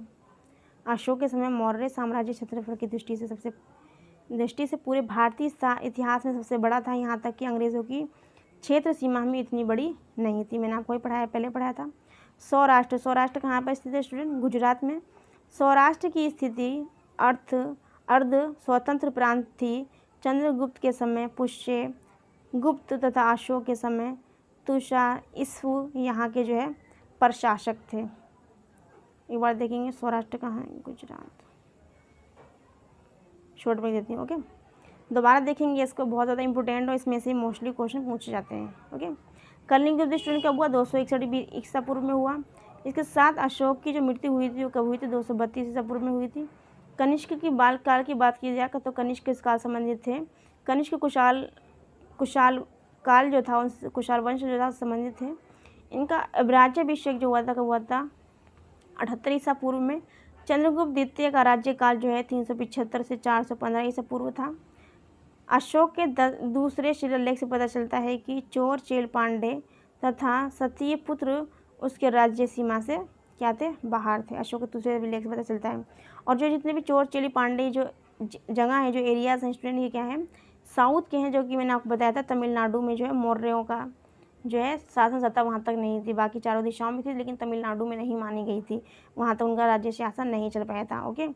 अशोक के समय मौर्य साम्राज्य क्षेत्रफल की दृष्टि से पूरे भारतीय इतिहास में सबसे बड़ा था। यहाँ तक कि अंग्रेज़ों की क्षेत्र सीमा में इतनी बड़ी नहीं थी। मैंने आपको ही पढ़ाया, पहले पढ़ाया था। सौराष्ट्र कहाँ पर स्थित है स्टूडेंट, गुजरात में। सौराष्ट्र की स्थिति अर्ध स्वतंत्र प्रांत थी। चंद्रगुप्त के समय पुष्य गुप्त तथा अशोक के समय तुषार यहाँ के जो है प्रशासक थे। एक बार देखेंगे सौराष्ट्र कहाँ है, गुजरात। शॉर्ट में देती हूँ, ओके। दोबारा देखेंगे इसको, बहुत ज़्यादा इंपॉर्टेंट और इसमें से मोस्टली क्वेश्चन पूछे जाते हैं, ओके। कलिंग युद्ध स्टूडेंट कब हुआ, 261 ईसा पूर्व में हुआ। इसके साथ अशोक की जो मृत्यु हुई थी वो कब हुई थी, 232 ईसा पूर्व में हुई थी। कनिष्क की बालकाल की बात की जाए तो कनिष्क किस काल संबंधित थे, कनिष्क कुशाल काल जो था, उन कुशाल वंश जो था संबंधित थे। इनका राज्याभिषेक जो हुआ था कब हुआ था, 78 ईसा पूर्व में। चंद्रगुप्त द्वितीय का राज्यकाल जो है 375 से 415 ईसा पूर्व था। अशोक के दूसरे शिलालेख से पता चलता है कि चोर चेल पांडे तथा सतीय पुत्र उसके राज्य सीमा से क्या थे, बाहर थे। अशोक के दूसरे लेख से पता चलता है। और जो जितने भी चोर चेली पांडे जो जगह है, जो एरियाज हैं स्टूडेंट, ये क्या है, साउथ के हैं, जो कि मैंने आपको बताया था तमिलनाडु में जो है मौर्यों का जो है शासन सत्ता वहाँ तक नहीं थी। बाकी चारों दिशाओं में थी, लेकिन तमिलनाडु में नहीं मानी गई थी, वहाँ तक उनका राज्य शासन नहीं चल पाया था, ओके।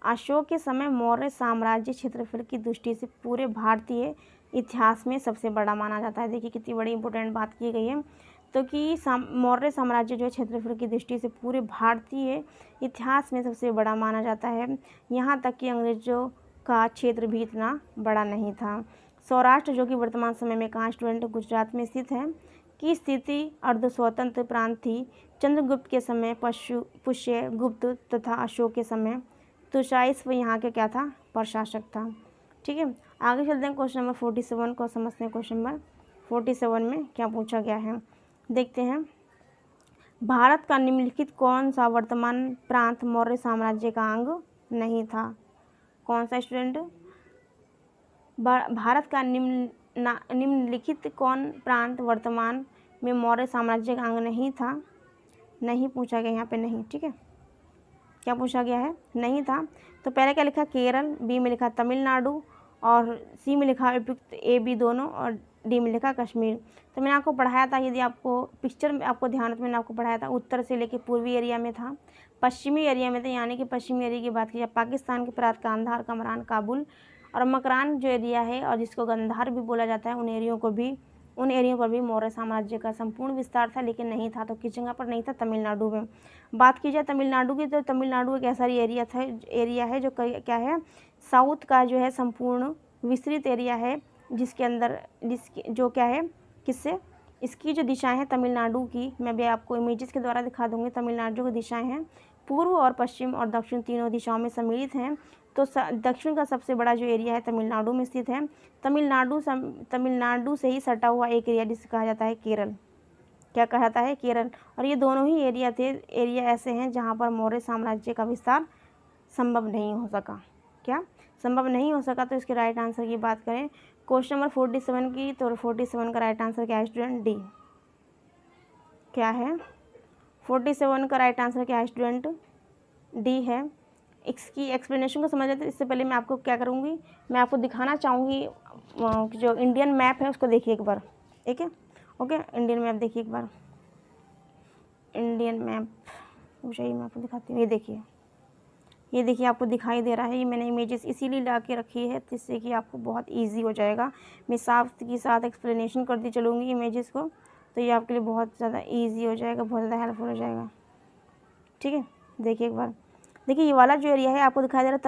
अशोक के समय मौर्य साम्राज्य क्षेत्रफल की दृष्टि से पूरे भारतीय इतिहास में सबसे बड़ा माना जाता है। देखिए कितनी बड़ी इंपॉर्टेंट बात की गई है। तो कि मौर्य साम्राज्य जो है क्षेत्रफल की दृष्टि से पूरे भारतीय इतिहास में सबसे बड़ा माना जाता है। यहाँ तक कि अंग्रेजों का क्षेत्र भी इतना बड़ा नहीं था। सौराष्ट्र जो कि वर्तमान समय में कहाँ स्टूडेंट, गुजरात में स्थित है, की स्थिति अर्ध स्वतंत्र प्रांत थी। चंद्रगुप्त के समय पुष्य गुप्त तथा अशोक के समय तुषाइस्व यहाँ के क्या था, प्रशासक था। ठीक है, आगे चलते हैं क्वेश्चन नंबर 47 को समझते हैं। क्वेश्चन नंबर 47 में क्या पूछा गया है, देखते हैं। भारत का निम्नलिखित कौन सा वर्तमान प्रांत मौर्य साम्राज्य का अंग नहीं था। कौन सा स्टूडेंट, भारत का निम्नलिखित कौन प्रांत वर्तमान में मौर्य साम्राज्य का अंग नहीं था? नहीं पूछा गया यहाँ पे, नहीं। ठीक है, क्या पूछा गया है? नहीं था। तो पहले क्या लिखा? केरल, बी में लिखा तमिलनाडु, और सी में लिखा उपयुक्त ए बी दोनों, और डी में लिखा कश्मीर। तो मैंने आपको पढ़ाया था, यदि आपको पिक्चर में आपको ध्यान हो तो मैंने आपको पढ़ाया था, उत्तर से लेकर पूर्वी एरिया में था, पश्चिमी एरिया में था, यानी कि पश्चिमी एरिया की बात की जाए पाकिस्तान के प्रांत कांधार, कमरान, काबुल और मकरान जो एरिया है और जिसको गंधार भी बोला जाता है, उन एरियो पर भी मौर्य साम्राज्य का संपूर्ण विस्तार था, लेकिन नहीं था। तो किस जगह पर नहीं था? तमिलनाडु में। बात की जाए तमिलनाडु की, तो तमिलनाडु एक ऐसा एरिया है जो क्या है, साउथ का जो है संपूर्ण विस्तृत एरिया है, जिसके अंदर जो क्या है, किससे, इसकी जो दिशाएं हैं तमिलनाडु की, मैं भी आपको इमेजेस के द्वारा दिखा दूंगी। तमिलनाडु की दिशाएं हैं पूर्व और पश्चिम और दक्षिण तीनों दिशाओं में सम्मिलित हैं। तो दक्षिण का सबसे बड़ा जो एरिया है तमिलनाडु में स्थित है। तमिलनाडु से ही सटा हुआ एक एरिया जिसे कहा जाता है केरल। क्या कहा जाता है? केरल। और ये दोनों ही एरिया ऐसे हैं जहाँ पर मौर्य साम्राज्य का विस्तार संभव नहीं हो सका। क्या संभव नहीं हो सका? तो इसके राइट आंसर की बात करें क्वेश्चन नंबर 47 की, तो 47 का राइट आंसर क्या है स्टूडेंट? डी। क्या है? 47 का राइट आंसर क्या है स्टूडेंट? डी है। इसकी एक्सप्लेनेशन को समझ लेते इससे पहले मैं आपको क्या करूँगी, मैं आपको दिखाना चाहूँगी जो इंडियन मैप है उसको देखिए एक बार। ठीक है, ओके, इंडियन मैप देखिए एक बार। इंडियन मैप चाहिए, मैं आपको दिखाती हूँ। ये देखिए आपको दिखाई दे रहा है। ये मैंने इमेजेस इसीलिए ला के रखी है जिससे कि आपको बहुत ईजी हो जाएगा। मैं साथ के साथ एक्सप्लेनेशन करती चलूँगी इमेजेस को, तो ये आपके लिए बहुत ज़्यादा ईजी हो जाएगा, बहुत ज़्यादा हेल्पफुल हो जाएगा। ठीक है, देखिए एक बार। देखिए ये वाला जो एरिया है आपको दिखाई दे रहा है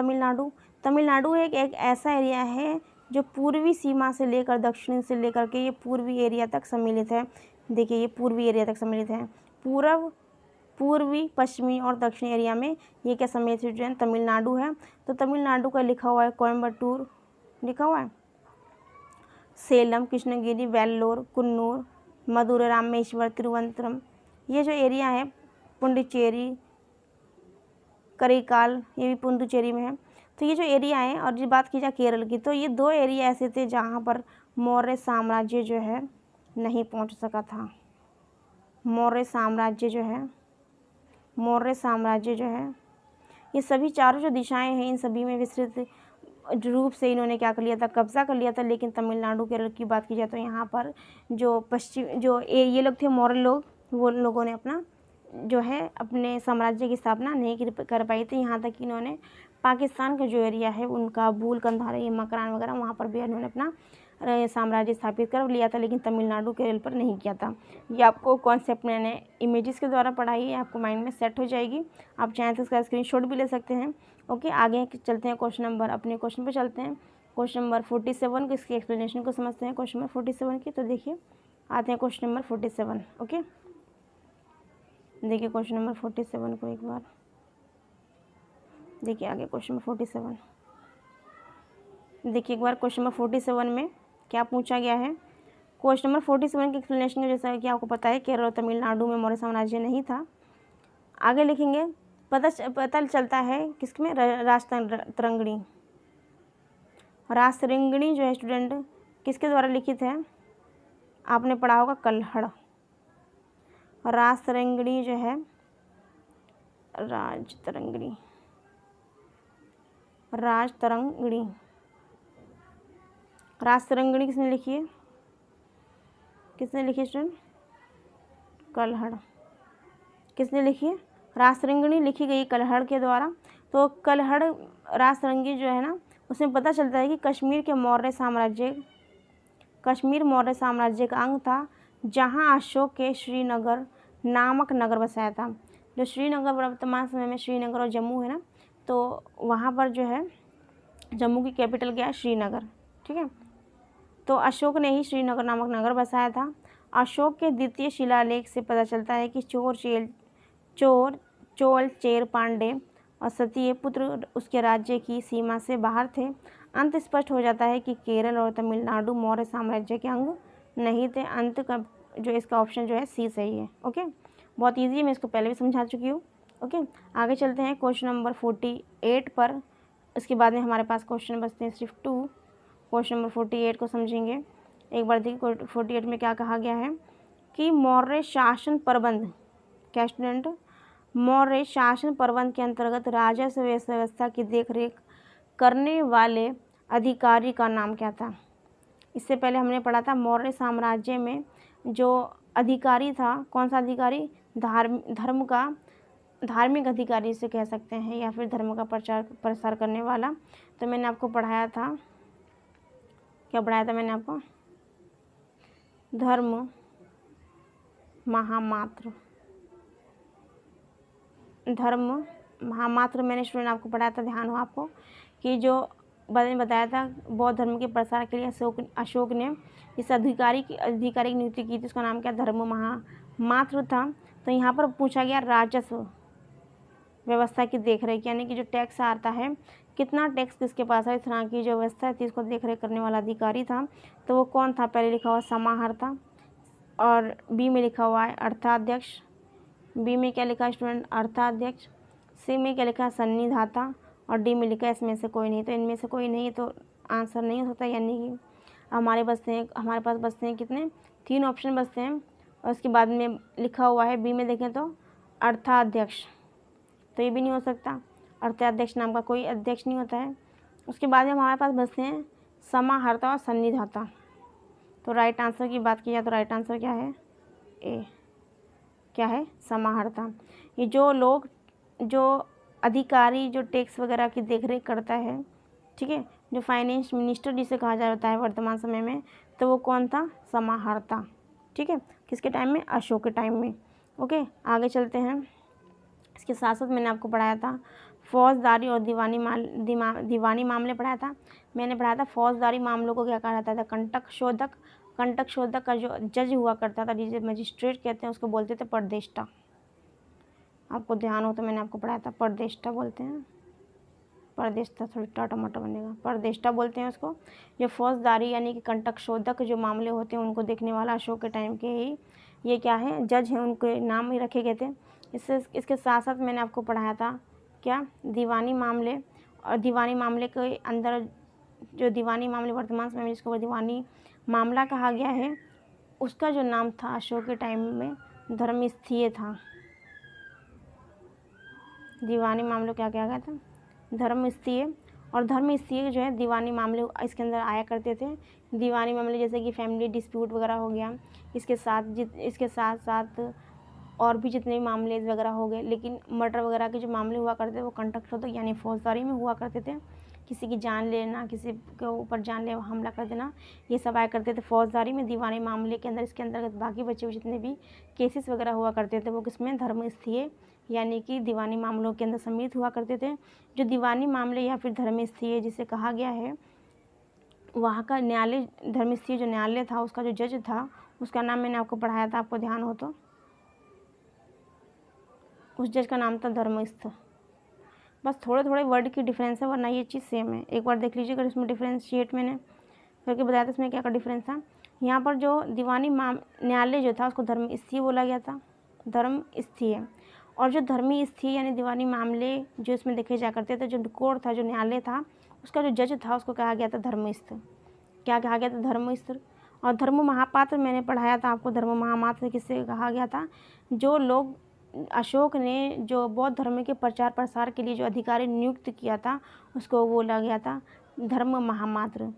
तमिलनाडु एक ऐसा एरिया है जो पूर्वी सीमा से लेकर दक्षिण से लेकर के ये पूर्वी एरिया तक सम्मिलित है। देखिए ये पूर्वी एरिया तक सम्मिलित है। पूर्वी, पश्चिमी और दक्षिणी एरिया में ये क्या सम्मिलित है? तमिलनाडु है। तो तमिलनाडु का लिखा हुआ है कोयम्बटूर, लिखा हुआ है सेलम, कृष्णगिरी, वेल्लोर, कुन्नूर, मदुरै, रामेश्वर, तिरुवनंतपुरम। ये जो एरिया है पुडुचेरी, करिकाल, ये भी पुडुचेरी में है। तो ये जो एरिया है, और जो बात की जाए केरल की, तो ये दो एरिया ऐसे थे जहाँ पर मौर्य साम्राज्य जो है नहीं पहुँच सका था। मौर्य साम्राज्य जो है ये सभी चारों जो दिशाएं हैं इन सभी में विस्तृत रूप से इन्होंने क्या कर लिया था? कब्जा कर लिया था। लेकिन तमिलनाडु केरल की बात की जाए तो यहाँ पर जो ये लोग थे मौर्य लोग, वो लोगों ने अपना जो है अपने साम्राज्य की स्थापना नहीं कर पाई थी। यहाँ तक कि इन्होंने पाकिस्तान का जो एरिया है उनका काबुल, कंधार, ये मकरान वगैरह, वहाँ पर भी इन्होंने अपना साम्राज्य स्थापित कर लिया था, लेकिन तमिलनाडु केरल पर नहीं किया था। ये आपको कॉन्सेप्ट मैंने इमेजेस के द्वारा पढ़ाई है, आपको माइंड में सेट हो जाएगी। आप चाहें तो इसका स्क्रीनशॉट भी ले सकते हैं। ओके, आगे चलते हैं अपने क्वेश्चन पर चलते हैं। क्वेश्चन नंबर 47 को, इसकी एक्सप्लेनेशन को समझते हैं क्वेश्चन नंबर 47 की। तो देखिए आते हैं क्वेश्चन नंबर 47। ओके, देखिए क्वेश्चन नंबर 47 को एक बार देखिए। आगे क्वेश्चन नंबर 47 देखिए एक बार। क्वेश्चन नंबर 47 में क्या पूछा गया है? क्वेश्चन नंबर 47 की एक्सप्लेनेशन जैसा कि आपको पता है केरल और तमिलनाडु में मौर्य साम्राज्य नहीं था। आगे लिखेंगे पता चलता है किसमें? रासतरंगिणी जो है स्टूडेंट किसके द्वारा लिखित है? आपने पढ़ा होगा कल्हड़। रासतरंगिणी जो है राजतरंगिणी किसने लिखी है? स्टूडेंट? कल्हड़। किसने लिखी है? राजतरंगिणी लिखी गई कल्हड़ के द्वारा। तो कल्हड़ राजतरंगिणी जो है ना, उसमें पता चलता है कि कश्मीर मौर्य साम्राज्य का अंग था, जहां अशोक के श्रीनगर नामक नगर बसाया था। जो श्रीनगर वर्तमान समय में श्रीनगर और जम्मू है ना, तो वहाँ पर जो है जम्मू की कैपिटल क्या है? श्रीनगर। ठीक है, तो अशोक ने ही श्रीनगर नामक नगर बसाया था। अशोक के द्वितीय शिलालेख से पता चलता है कि चोल चेर पांडे और सतीय पुत्र उसके राज्य की सीमा से बाहर थे। अंत स्पष्ट हो जाता है कि केरल और तमिलनाडु मौर्य साम्राज्य के अंग नहीं थे। अंत का जो इसका ऑप्शन जो है सी सही है। ओके, बहुत ईजी है, मैं इसको पहले भी समझा चुकी हूँ। ओके, आगे चलते हैं क्वेश्चन नंबर 48 पर। इसके बाद में हमारे पास क्वेश्चन बचते हैं सिर्फ 2। क्वेश्चन नंबर 48 को समझेंगे। एक बार देखिए 48 में क्या कहा गया है कि मौर्य शासन प्रबंध, क्या स्टूडेंट, मौर्य शासन प्रबंध के अंतर्गत राजस्व व्यवस्था की देखरेख करने वाले अधिकारी का नाम क्या था। इससे पहले हमने पढ़ा था मौर्य साम्राज्य में जो अधिकारी था, कौन सा अधिकारी, धार्मिक अधिकारी से कह सकते हैं, या फिर धर्म का प्रचार प्रसार करने वाला। तो मैंने आपको पढ़ाया था, क्या पढ़ाया था मैंने आपको, धर्म महामात्र, धर्म महामात्र मैंने स्टूडेंट आपको पढ़ाया था। ध्यान हो आपको कि जो मैंने बताया था बौद्ध धर्म के प्रसार के लिए अशोक ने इस अधिकारी की नियुक्ति की थी, उसका नाम क्या, धर्म महामात्र था। तो यहाँ पर पूछा गया राजस्व व्यवस्था की देखरेख, यानी कि जो टैक्स आता है, कितना टैक्स किसके पास है, इस तरह की जो व्यवस्था थी इसको देखरेख करने वाला अधिकारी था। तो वो कौन था, पहले लिखा हुआ समाहर्ता, और बी में लिखा हुआ है अर्थाध्यक्ष, बी में क्या लिखा है स्टूडेंट, अर्थाध्यक्ष, सी में क्या लिखा है सन्निधाता, और डी में लिखा है इसमें से कोई नहीं। तो इनमें से कोई नहीं तो आंसर नहीं हो सकता, यानी कि हमारे पास बचते हैं कितने, 3 ऑप्शन बचते हैं। और उसके बाद में लिखा हुआ है बी में देखें तो अर्थाध्यक्ष, तो ये भी नहीं हो सकता, अर्थाध्यक्ष नाम का कोई अध्यक्ष नहीं होता है। उसके बाद में हमारे पास बचते हैं समाहर्ता और सन्निधाता। तो राइट आंसर की बात की जाए तो राइट आंसर क्या है, ए, क्या है, समाहर्ता। ये जो अधिकारी जो टैक्स वगैरह की देखरेख करता है, ठीक है, जो फाइनेंस मिनिस्टर जिसे कहा जाता है वर्तमान समय में, तो वो कौन था, समाहर्ता। ठीक है, किसके टाइम में, अशोक के टाइम में। ओके, आगे चलते हैं। इसके साथ साथ मैंने आपको पढ़ाया था फौजदारी और दीवानी मामले पढ़ाया था। मैंने पढ़ाया था फौजदारी मामलों को क्या कहा जाता था, कंटक शोधक का जो जज हुआ करता था, जिसे मजिस्ट्रेट कहते हैं, उसको बोलते थे परदेष्टा। आपको ध्यान हो तो मैंने आपको पढ़ाया था, परदेष्टा बोलते हैं, परदेष्टा थोड़ी टाटा मोटा बनेगा, परदेष्टा बोलते हैं उसको। जो फौजदारी यानी कि कंटक शोधक जो मामले होते हैं उनको देखने वाला अशोक के टाइम के ही ये क्या है, जज हैं, उनके नाम ही रखे गए थे। इसके साथ साथ मैंने आपको पढ़ाया था क्या, दीवानी मामले। और दीवानी मामले के अंदर जो दीवानी मामले वर्तमान समय में जिसको दीवानी मामला कहा गया है, उसका जो नाम था अशोक के टाइम में धर्मस्थीय था। दीवानी मामलों क्या कहा गया था, धर्मस्थीय। और धर्मस्थीय जो है दीवानी मामले इसके अंदर आया करते थे। दीवानी मामले जैसे कि फैमिली डिस्प्यूट वगैरह हो गया, इसके साथ साथ और भी जितने भी मामले वगैरह हो गए। लेकिन मर्डर वगैरह के जो मामले हुआ करते थे वो कंटक शोधक यानी फौजदारी में हुआ करते थे। किसी की जान लेना, किसी के ऊपर जानलेवा हमला कर देना, ये सब आया करते थे फौजदारी में। दीवानी मामले के अंदर इसके अंतर्गत बाकी बचे हुए जितने भी केसेस वगैरह हुआ करते थे वो किसमें, धर्मस्थीय यानी कि दीवानी मामलों के अंदर सम्मिलित हुआ करते थे। जो दीवानी मामले या फिर धर्मस्थीय जिसे कहा गया है, वहाँ का न्यायालय, धर्मस्थीय जो न्यायालय था उसका जो जज था उसका नाम मैंने आपको पढ़ाया था, आपको ध्यान हो तो, उस जज का नाम था धर्मस्थ। बस थोड़े थोड़े वर्ड की डिफरेंस है, वरना ये चीज़ सेम है। एक बार देख लीजिए, अगर इसमें डिफरेंशिएट मैंने करके बताया था इसमें क्या का डिफरेंस था। यहाँ पर जो दीवानी न्यायालय जो था उसको धर्मस्थीय बोला गया था, धर्मस्थीय। और जो धर्मस्थीय यानी दीवानी मामले जो इसमें देखे जा करते थे, जो कोर्ट था, जो न्यायालय था, उसका जो जज था उसको कहा गया था धर्मस्थ। क्या कहा गया था, धर्मस्थ। और धर्म महापात्र मैंने पढ़ाया था आपको, धर्म महापात्र किससे कहा गया था, जो लोग अशोक ने जो बौद्ध धर्म के प्रचार प्रसार के लिए जो अधिकारी नियुक्त किया था उसको बोला गया था धर्म महामात्र।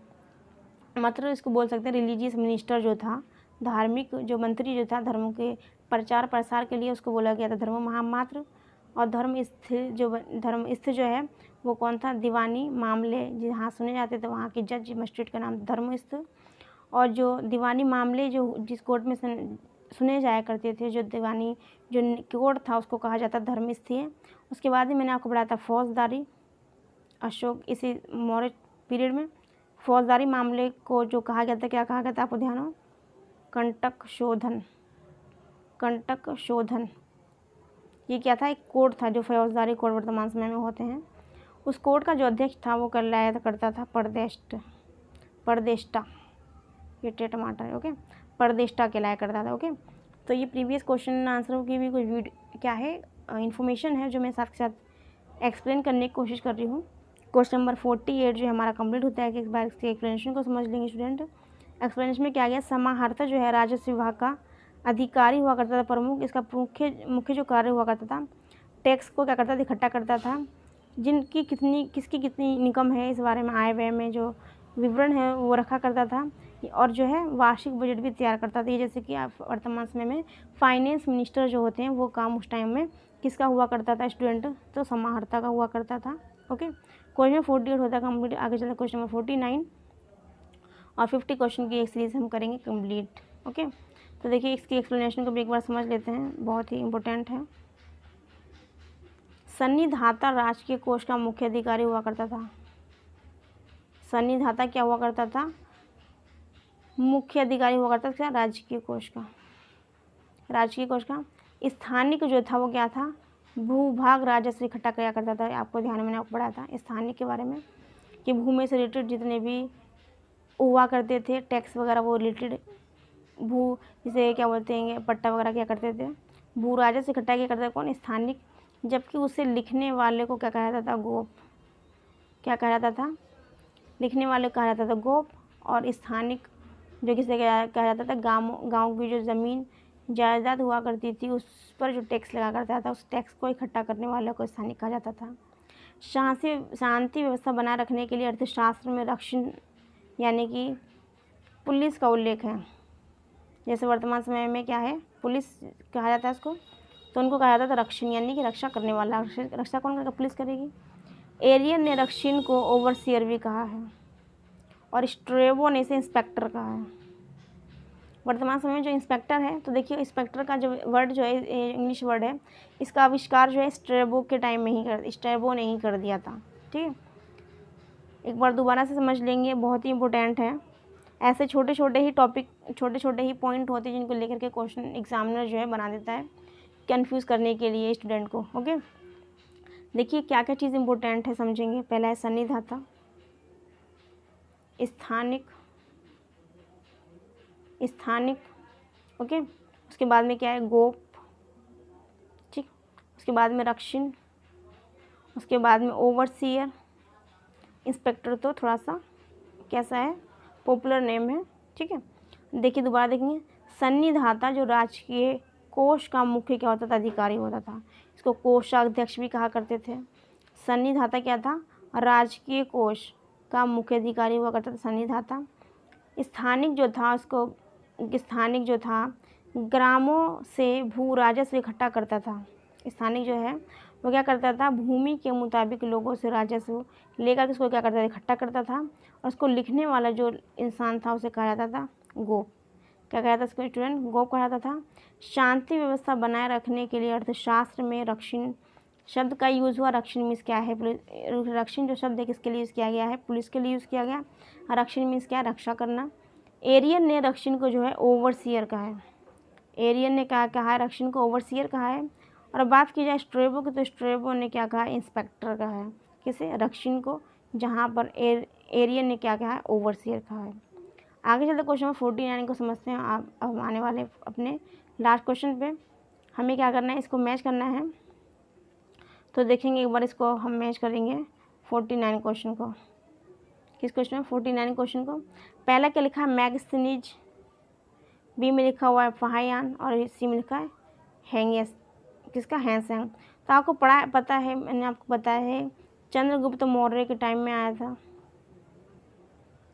मतलब इसको बोल सकते हैं रिलीजियस मिनिस्टर जो था, धार्मिक जो मंत्री जो था धर्म के प्रचार प्रसार के लिए, उसको बोला गया था धर्म महामात्र। और धर्मस्थ जो है वो कौन था, दीवानी मामले जहाँ सुने जाते थे वहाँ के जज मजिस्ट्रेट का नाम धर्मस्थ। और जो दीवानी मामले जो जिस कोर्ट में सुने जाया करते थे, जो दीवानी जो कोर्ट था उसको कहा जाता धर्मस्थीय। उसके बाद ही मैंने आपको पढ़ाया था फौजदारी, अशोक इसी मौर्य पीरियड में फौजदारी मामले को जो कहा गया था, क्या कहा गया था आपको ध्यान हो, कंटक शोधन। ये क्या था, एक कोर्ट था, जो फौजदारी कोर्ट वर्तमान समय में होते हैं। उस कोर्ट का जो अध्यक्ष था वो करता था परदेष्टा, ये टमाटर है, ओके, परदेष्टा कहलाया करता था। ओके, तो ये प्रीवियस क्वेश्चन आंसरों की भी कुछ क्या है इन्फॉर्मेशन है जो मैं साथ के साथ एक्सप्लेन करने की कोशिश कर रही हूँ। क्वेश्चन नंबर 48 जो है हमारा कंप्लीट होता है कि एक बार इसके एक्सप्लेनेशन को समझ लेंगे स्टूडेंट। एक्सप्लेनेशन में क्या गया, समाहर्ता जो है राजस्व विभाग का अधिकारी हुआ करता था, प्रमुख। इसका मुख्य जो कार्य हुआ करता था, टैक्स को क्या करता था, इकट्ठा करता था। जिनकी किसकी कितनी इनकम है इस बारे में आय व्यय में जो विवरण है वो रखा करता था, और जो है वार्षिक बजट भी तैयार करता था। ये जैसे कि आप वर्तमान समय में फाइनेंस मिनिस्टर जो होते हैं वो काम उस टाइम में किसका हुआ करता था स्टूडेंट, तो समाहर्ता का हुआ करता था। ओके, क्वेश्चन 48 होता है कंप्लीट। आगे चलते क्वेश्चन नंबर 49 और 50 क्वेश्चन की एक सीरीज हम करेंगे कंप्लीट। ओके, तो देखिए इसकी एक्सप्लेनेशन को भी एक बार समझ लेते हैं, बहुत ही इंपॉर्टेंट है। सन्निधाता राजकीय कोष का मुख्य अधिकारी हुआ करता था। सन्निधाता क्या हुआ करता था, मुख्य अधिकारी हुआ करता था राजकीय कोष का। राजकीय कोष का स्थानिक जो था वो क्या था, भूभाग राजस्व इकट्ठा किया करता था। आपको ध्यान में मैंने आपको पढ़ाया था स्थानिक के बारे में कि भूमि से रिलेटेड जितने भी हुआ करते थे टैक्स वगैरह वो रिलेटेड भू, जिसे क्या बोलते हैं पट्टा वगैरह क्या करते थे, भू राजस्व इकट्ठा किया करता था कौन, स्थानिक। जबकि उसे लिखने वाले को क्या कहा जाता था, गोप। क्या कहा जाता था, लिखने वाले को कहा जाता था गोप। और स्थानिक जो किसे कहा जाता था, गाँव की जो ज़मीन जायदाद हुआ करती थी उस पर जो टैक्स लगा करता था, उस टैक्स को इकट्ठा करने वाले को स्थानिक कहा जाता था। शांति व्यवस्था बनाए रखने के लिए अर्थशास्त्र में रक्षण यानी कि पुलिस का उल्लेख है। जैसे वर्तमान समय में क्या है, पुलिस कहा जाता है उसको, तो उनको कहा जाता था रक्षण यानी कि रक्षा करने वाला। रक्षा कौन करेगा, पुलिस करेगी। एरियन ने रक्षण को ओवरसियर भी कहा है और स्ट्रेबो ने इसे इंस्पेक्टर कहा है। वर्तमान समय में जो इंस्पेक्टर है, तो देखिए इंस्पेक्टर का जो वर्ड जो है इंग्लिश वर्ड है, इसका आविष्कार जो है स्ट्रेबो के टाइम में ही स्ट्रेबो ने ही कर दिया था। ठीक है, एक बार दोबारा से समझ लेंगे, बहुत ही इंपॉर्टेंट है। ऐसे छोटे छोटे ही टॉपिक, छोटे छोटे ही पॉइंट होते हैं जिनको लेकर के क्वेश्चन एग्जामिनर जो है बना देता है कंफ्यूज करने के लिए स्टूडेंट को। ओके, देखिए क्या क्या चीज़ इंपॉर्टेंट है समझेंगे। पहला है सन्निधाता, स्थानिक, ओके। उसके बाद में क्या है, गोप, ठीक। उसके बाद में रक्षण, उसके बाद में ओवरसियर। इंस्पेक्टर तो थोड़ा सा कैसा है, पॉपुलर नेम है, ठीक है। देखिए दोबारा देखेंगे, सन्निधाता जो राजकीय कोष का मुख्य क्या होता था, अधिकारी होता था। इसको कोषाध्यक्ष भी कहा करते थे। सन्निधाता क्या था, राजकीय कोष का मुख्य अधिकारी हुआ करता था सन्निधाता। स्थानिक जो था उसको, स्थानिक जो था ग्रामों से भू राजस्व इकट्ठा करता था। स्थानिक जो है वो क्या करता था, भूमि के मुताबिक लोगों से राजस्व लेकर उसको क्या करता था, इकट्ठा करता था। और उसको लिखने वाला जो इंसान था उसे कहा जाता था गोप। क्या कहा जाता था स्टूडेंट, गोप कहा जाता था। शांति व्यवस्था बनाए रखने के लिए अर्थशास्त्र में रक्षण शब्द का यूज़ हुआ। रक्षण मीन्स क्या है, रक्षण जो शब्द है किसके लिए यूज़ किया गया है, पुलिस के लिए यूज़ किया गया। रक्षण मीन्स क्या है, रक्षा करना। एरियन ने रक्षण को जो है ओवरसियर कहा है। एरियन ने कहा है रक्षण को ओवरसियर कहा है। और बात की जाए स्ट्रेबो की, तो स्ट्रेबो ने क्या कहा है, इंस्पेक्टर कहा है। किसे, रक्षण को, जहाँ पर एरियन ने क्या कहा है, ओवरसियर कहा है। आगे चलते क्वेश्चन नंबर 49 को समझते हैं। आप अब आने वाले अपने लास्ट क्वेश्चन पे हमें क्या करना है, इसको मैच करना है। तो देखेंगे एक बार इसको हम मैच करेंगे 49 क्वेश्चन को। किस क्वेश्चन में, 49 क्वेश्चन को। पहला क्या लिखा है, मैगस्थनीज, बी में लिखा हुआ है फाहियान और सी में लिखा है हैंगेस, किसका, हैंसेंग। तो आपको पता है, मैंने आपको बताया है चंद्रगुप्त मौर्य के टाइम में आया था।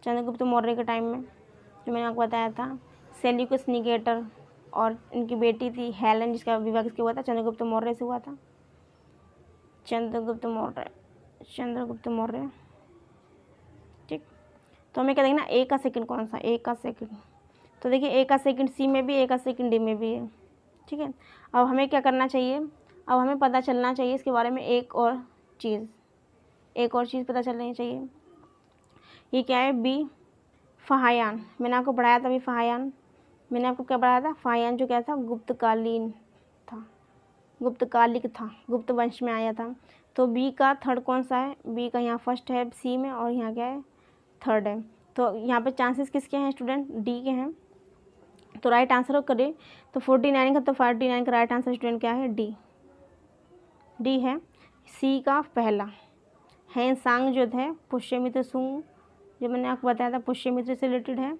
चंद्रगुप्त मौर्य के टाइम में जो मैंने आपको बताया था, सेल्यूकस निकेटर और इनकी बेटी थी हेलेन, जिसका विवाह किसके हुआ था, चंद्रगुप्त मौर्य से हुआ था। चंद्रगुप्त मौर्य, ठीक। तो हमें क्या देखना, ए का सेकंड कौन सा, ए का सेकंड। तो देखिए ए का सेकंड सी में भी, ए का सेकंड डी में भी है, ठीक है। अब हमें क्या करना चाहिए, अब हमें पता चलना चाहिए इसके बारे में एक और चीज़ पता चलनी चाहिए। ये क्या है, बी फाहियान, मैंने आपको पढ़ाया था अभी फाहियान। मैंने आपको क्या पढ़ाया था, फाहियान जो क्या था, गुप्तकालिक था, गुप्त वंश में आया था। तो बी का थर्ड कौन सा है, बी का यहाँ फर्स्ट है सी में, और यहाँ क्या है, थर्ड है। तो यहाँ पे चांसेस किसके हैं स्टूडेंट, डी के हैं। तो राइट आंसर करें तो 49 का, तो 49 का राइट आंसर स्टूडेंट क्या है, डी है। सी का पहला हेनसांग जो है पुष्यमित्र सुंग, जो मैंने आपको बताया था पुष्यमित्र से रिलेटेड है।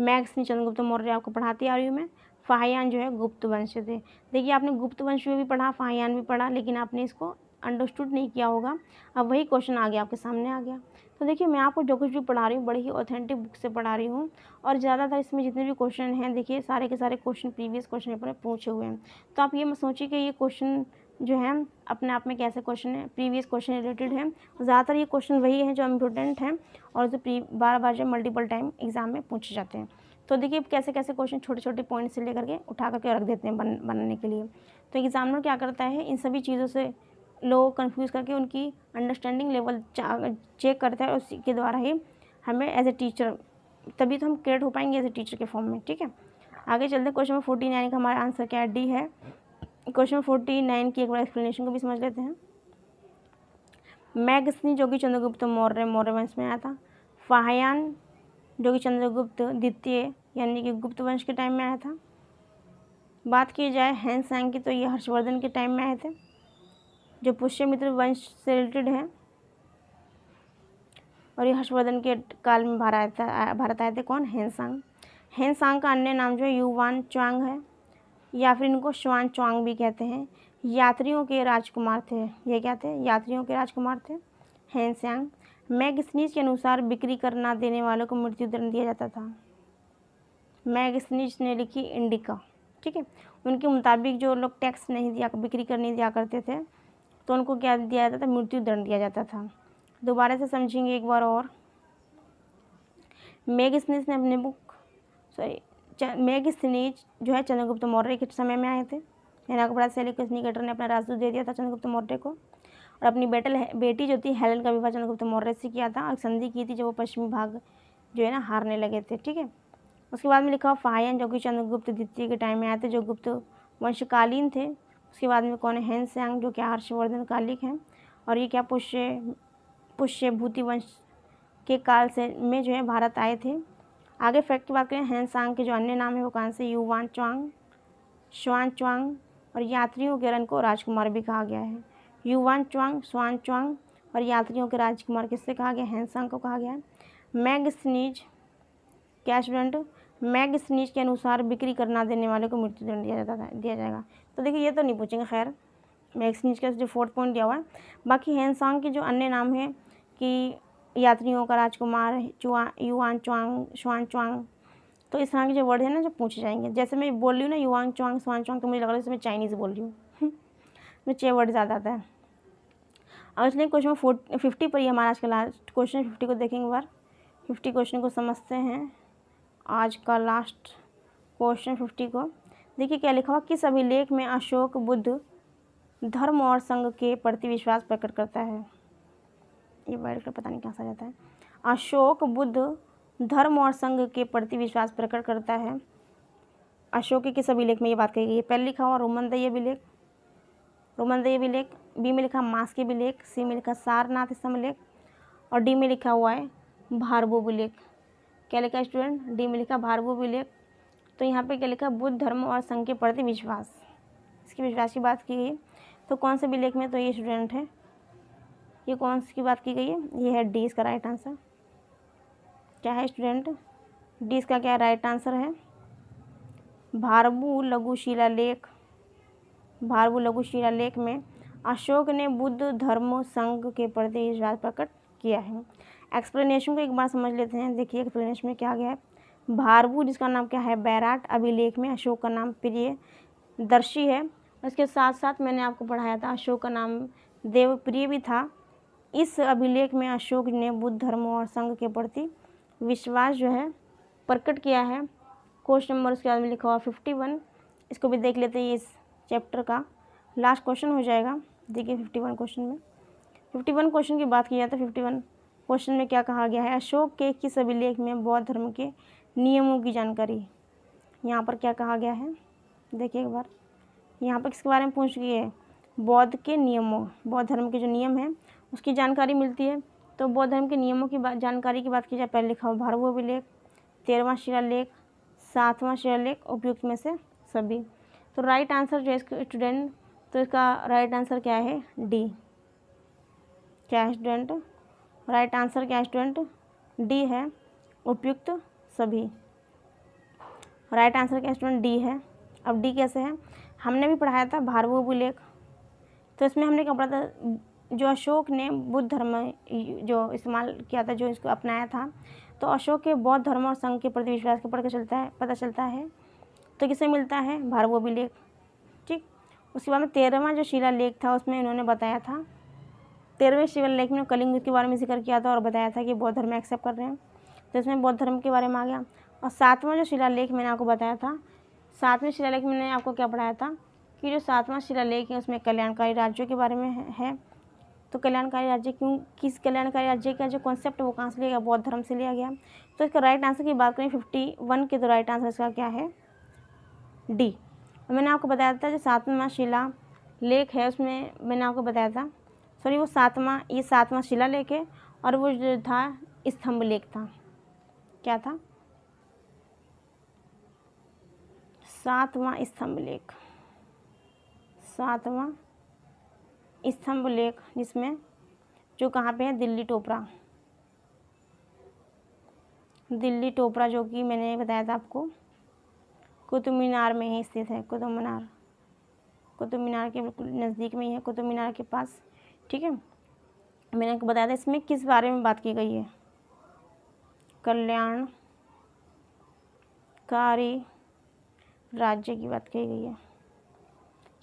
मैगसनी चंद्रगुप्त मौर्य आपको पढ़ाती आ रही हूँ मैं। फाहियान जो है गुप्त वंश थे। देखिए आपने गुप्त वंश में भी पढ़ा, फाहियान भी पढ़ा, लेकिन आपने इसको अंडरस्टूड नहीं किया होगा। अब वही क्वेश्चन आ गया, आपके सामने आ गया। तो देखिए मैं आपको जो कुछ भी पढ़ा रही हूँ बड़ी ही ऑथेंटिक बुक से पढ़ा रही हूँ, और ज़्यादातर इसमें जितने भी क्वेश्चन हैं देखिए सारे के सारे क्वेश्चन प्रीवियस क्वेश्चन पेपर में पूछे हुए हैं। तो आप ये मत सोचिए कि ये क्वेश्चन जो है अपने आप में कैसे क्वेश्चन है, प्रीवियस क्वेश्चन रिलेटेड है। ज़्यादातर ये क्वेश्चन वही हैं जो इम्पोर्टेंट हैं और जो बार बार जो मल्टीपल टाइम एग्जाम में पूछे जाते हैं। तो देखिए कैसे कैसे क्वेश्चन छोटे छोटे पॉइंट से लेकर के उठा करके रख देते हैं बनाने के लिए। तो एग्जामिनर क्या करता है, इन सभी चीज़ों से लोगों को कन्फ्यूज़ करके उनकी अंडरस्टैंडिंग लेवल चेक करता है, और उसी के द्वारा ही हमें एज ए टीचर, तभी तो हम क्रिएट हो पाएंगे एज ए टीचर के फॉर्म में। ठीक है, आगे चलते हैं। क्वेश्चन नंबर 49 का हमारा आंसर क्या है, डी है। क्वेश्चन 49 की एक बार एक्सप्लेनेशन को भी समझ लेते हैं। मैगसनी जो कि चंद्रगुप्त मौर्य वंश में आया था। फाहियान जो कि चंद्रगुप्त द्वितीय यानी कि गुप्त वंश के टाइम में आया था। बात की जाए हेनसांग की तो ये हर्षवर्धन के टाइम में आए थे, जो पुष्यमित्र वंश से रिलेटेड है, और ये हर्षवर्धन के काल में भारत आए थे। कौन, हेनसांग। हेनसांग का अन्य नाम जो है युवान च्वांग है, या फिर इनको श्वान च्वांग भी कहते हैं। यात्रियों के राजकुमार थे, ये क्या थे, यात्रियों के राजकुमार थे हेनसांग। मैगसनीज के अनुसार बिक्री कर ना देने वालों को मृत्युदंड दिया जाता था। मैगसनीज ने लिखी इंडिका। ठीक है, उनके मुताबिक जो लोग टैक्स नहीं दिया, बिक्री कर नहीं दिया करते थे, तो उनको क्या दिया जाता था, मृत्युदंड दिया जाता था। दोबारा से समझेंगे एक बार और। मैगसनीज ने अपने मैगसनीज जो है चंद्रगुप्त मौर्य के समय में आए थे। आपको पता सेल्यूकस निकेटर ने अपना राजदूत दे दिया था चंद्रगुप्त मौर्य को, और अपनी बेटी जो थी हेलेन का विवाह चंद्रगुप्त मौर्य से किया था, और संधि की थी जब वो पश्चिमी भाग जो है ना हारने लगे थे। ठीक है, उसके बाद में लिखा हुआ फाहियान जो कि चंद्रगुप्त द्वितीय के टाइम में आए थे, जो गुप्त वंशकालीन थे। उसके बाद में कौन है, हेनसांग जो कि हर्षवर्धन कालिक हैं, और ये क्या पुष्यभूति वंश के काल से में जो है भारत आए थे। आगे फैक्ट की बात करें, हेनसांग के जो अन्य नाम है वो कौन से, युवान च्वांग, श्वान च्वांग, और यात्रियों के रन को राजकुमार भी कहा गया है। युवान च्वांग, स्वान च्वांग और यात्रियों के राजकुमार किससे कहा गया, हेनसांग को कहा गया है। मैगसनीज क्या स्टूडेंट, मैगसनीज के अनुसार बिक्री करना देने वाले को मृत्युदंड दिया जाएगा। तो देखिए ये तो नहीं पूछेंगे, खैर मैगसनीज का जो 4th पॉइंट दिया हुआ है। बाकी हेनसांग के जो अन्य नाम है कि यात्रियों का राजकुमार, युवान च्वांग, श्वान च्वांग, तो इस तरह के जो वर्ड है ना जो पूछे जाएंगे। जैसे मैं बोल रही हूँ ना युवान च्वांग, स्वान च्वांग, तो मुझे लग रहा है जैसे मैं चाइनीज़ बोल रही हूँ मैं 6 वर्ड ज़्यादा आता है। अब इसलिए क्वेश्चन 50 पर ही हमारा आज का लास्ट क्वेश्चन 50 को देखेंगे बार। 50 क्वेश्चन को समझते हैं, आज का लास्ट क्वेश्चन 50 को। देखिए क्या लिखा हुआ, किस अभिलेख में अशोक बुद्ध धर्म और संघ के प्रति विश्वास प्रकट करता है। ये वर्ड का पता नहीं कहाँ से जाता है। अशोक बुद्ध धर्म और संघ के प्रति विश्वास प्रकट करता है। अशोक के किस अभिलेख में ये बात कही गई है, पहले लिखा हुआ रोमनदई अभिलेख, बी में लिखा मास्की अभिलेख, सी में लिखा सारनाथ समलेख, और डी में लिखा हुआ है भारबो अभिलेख। क्या लिखा है स्टूडेंट, डी में लिखा भारबो अभिलेख। तो यहाँ पे क्या लिखा, बुद्ध धर्म और संघ के प्रति विश्वास, इसके विश्वास की बात की गई है। तो कौन से अभिलेख में, तो ये स्टूडेंट है, ये कौन सी की बात की गई है, ये है डी इसका राइट आंसर। क्या है स्टूडेंट, डी इसका क्या राइट आंसर है, भारबू लघु शिलालेख। भारबू लघु शिलालेख में अशोक ने बुद्ध धर्म संघ के प्रति विश्वास प्रकट किया है। एक्सप्लेनेशन को एक बार समझ लेते हैं। देखिए एक्सप्लेनेशन में क्या गया है, भारबू जिसका नाम क्या है बैराट अभिलेख में अशोक का नाम प्रियदर्शी है। उसके साथ साथ मैंने आपको पढ़ाया था अशोक का नाम देवप्रिय भी था। इस अभिलेख में अशोक ने बुद्ध धर्म और संघ के प्रति विश्वास जो है प्रकट किया है। क्वेश्चन नंबर उसके बाद में लिखा हुआ 51, इसको भी देख लेते हैं, इस चैप्टर का लास्ट क्वेश्चन हो जाएगा। देखिए 51 क्वेश्चन में, 51 क्वेश्चन की बात की जाए तो 51 क्वेश्चन में क्या कहा गया है, अशोक के किस अभिलेख में बौद्ध धर्म के नियमों की जानकारी, यहाँ पर क्या कहा गया है। देखिए एक बार, यहाँ पर किसके बारे में पूछ गई है, बौद्ध के नियमों, बौद्ध धर्म के जो नियम हैं उसकी जानकारी मिलती है। तो बौद्ध धर्म के नियमों की जानकारी की बात की जाए, पहले लिखा हुआ भारबू अभिलेख, 13वां शिलालेख, 7वां शिलालेख, उपयुक्त में से सभी। तो राइट आंसर जो है स्टूडेंट, तो इसका राइट आंसर क्या है, डी। क्या है स्टूडेंट, राइट आंसर क्या है स्टूडेंट? डी है, उपयुक्त सभी। राइट आंसर क्या स्टूडेंट? डी है। अब डी कैसे है? हमने भी पढ़ाया था भारवोभिलेख, तो इसमें हमने क्या पढ़ा था, जो अशोक ने बुद्ध धर्म जो इस्तेमाल किया था, जो इसको अपनाया था, तो अशोक के बौद्ध धर्म और संघ के प्रति विश्वास के पता चलता है। तो किसे मिलता है? भारवोभिलेख। ठीक। उसके बाद में 13वां जो शिलालेख था उसमें इन्होंने बताया था, 13वें शिलालेख में कलिंग के बारे में जिक्र किया था और बताया था कि बौद्ध धर्म एक्सेप्ट कर रहे हैं, तो इसमें बौद्ध धर्म के बारे में आ गया। और 7वां जो शिलालेख मैंने आपको बताया था, 7वें शिलालेख में मैंने आपको क्या पढ़ाया था कि जो 7वां शिलालेख है उसमें कल्याणकारी राज्यों के बारे में है। तो कल्याणकारी राज्य क्यों, किस कल्याणकारी राज्य का जो कॉन्सेप्ट वो कहाँ से लिया गया? बौद्ध धर्म से लिया गया। तो इसका राइट आंसर की बात करें 51 के, तो राइट आंसर इसका क्या है? डी। मैंने आपको बताया था जो 7वां शिलालेख है उसमें मैंने आपको बताया था, सॉरी वो 7वां शिलालेख है और वो जो था स्तंभ लेख था। क्या था? 7वां स्तंभ लेख, 7वां स्तंभ लेख, जिसमें जो कहाँ पे है? दिल्ली टोपरा, जो कि मैंने बताया था आपको कुतुब मीनार में ही स्थित है। कुतुब मीनार के बिल्कुल नज़दीक में ही है, कुतुब मीनार के पास। ठीक है, मैंने आपको बताया था इसमें किस बारे में बात की गई है? कल्याणकारी राज्य की बात की गई है।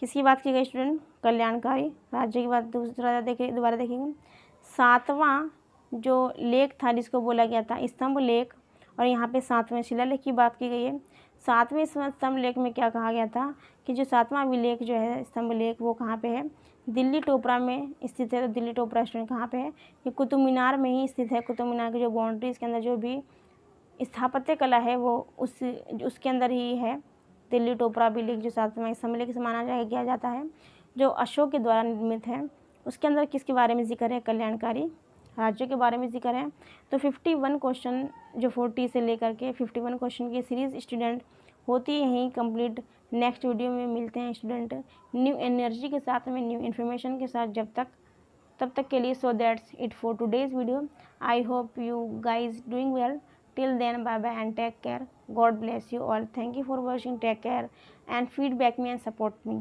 किसकी बात की गई स्टूडेंट? कल्याणकारी राज्य की बात। दोबारा देखेंगे 7वां जो लेख था जिसको बोला गया था स्तंभ लेख, और यहाँ पे 7वें शिलालेख की बात की गई है। 7वें स्तंभ लेख में क्या कहा गया था कि जो 7वां अभिलेख जो है स्तंभ लेख वो कहाँ पे है? दिल्ली टोपरा में स्थित है। तो दिल्ली टोपरा स्टूडेंट कहाँ पे है? ये कुतुब मीनार में ही स्थित है। कुतुब मीनार की जो बाउंड्रीज के अंदर जो भी स्थापत्य कला है वो उसके अंदर ही है। दिल्ली टोपरा अभिलेख जो 7वां स्तंभ लेख से माना किया जाता है, जो अशोक के द्वारा निर्मित है, उसके अंदर किसके बारे में जिक्र है? कल्याणकारी राज्यों के बारे में जिक्र है। तो 51 क्वेश्चन जो 40 से लेकर के 51 क्वेश्चन की सीरीज स्टूडेंट होती है यहीं कंप्लीट। नेक्स्ट वीडियो में मिलते हैं स्टूडेंट न्यू एनर्जी के साथ में, न्यू इन्फॉर्मेशन के साथ। तब तक के लिए so that's it for today's video. I hope you guys doing well. Till then, bye bye and take care. God bless you all. Thank you for watching. Take care and feedback me and support me.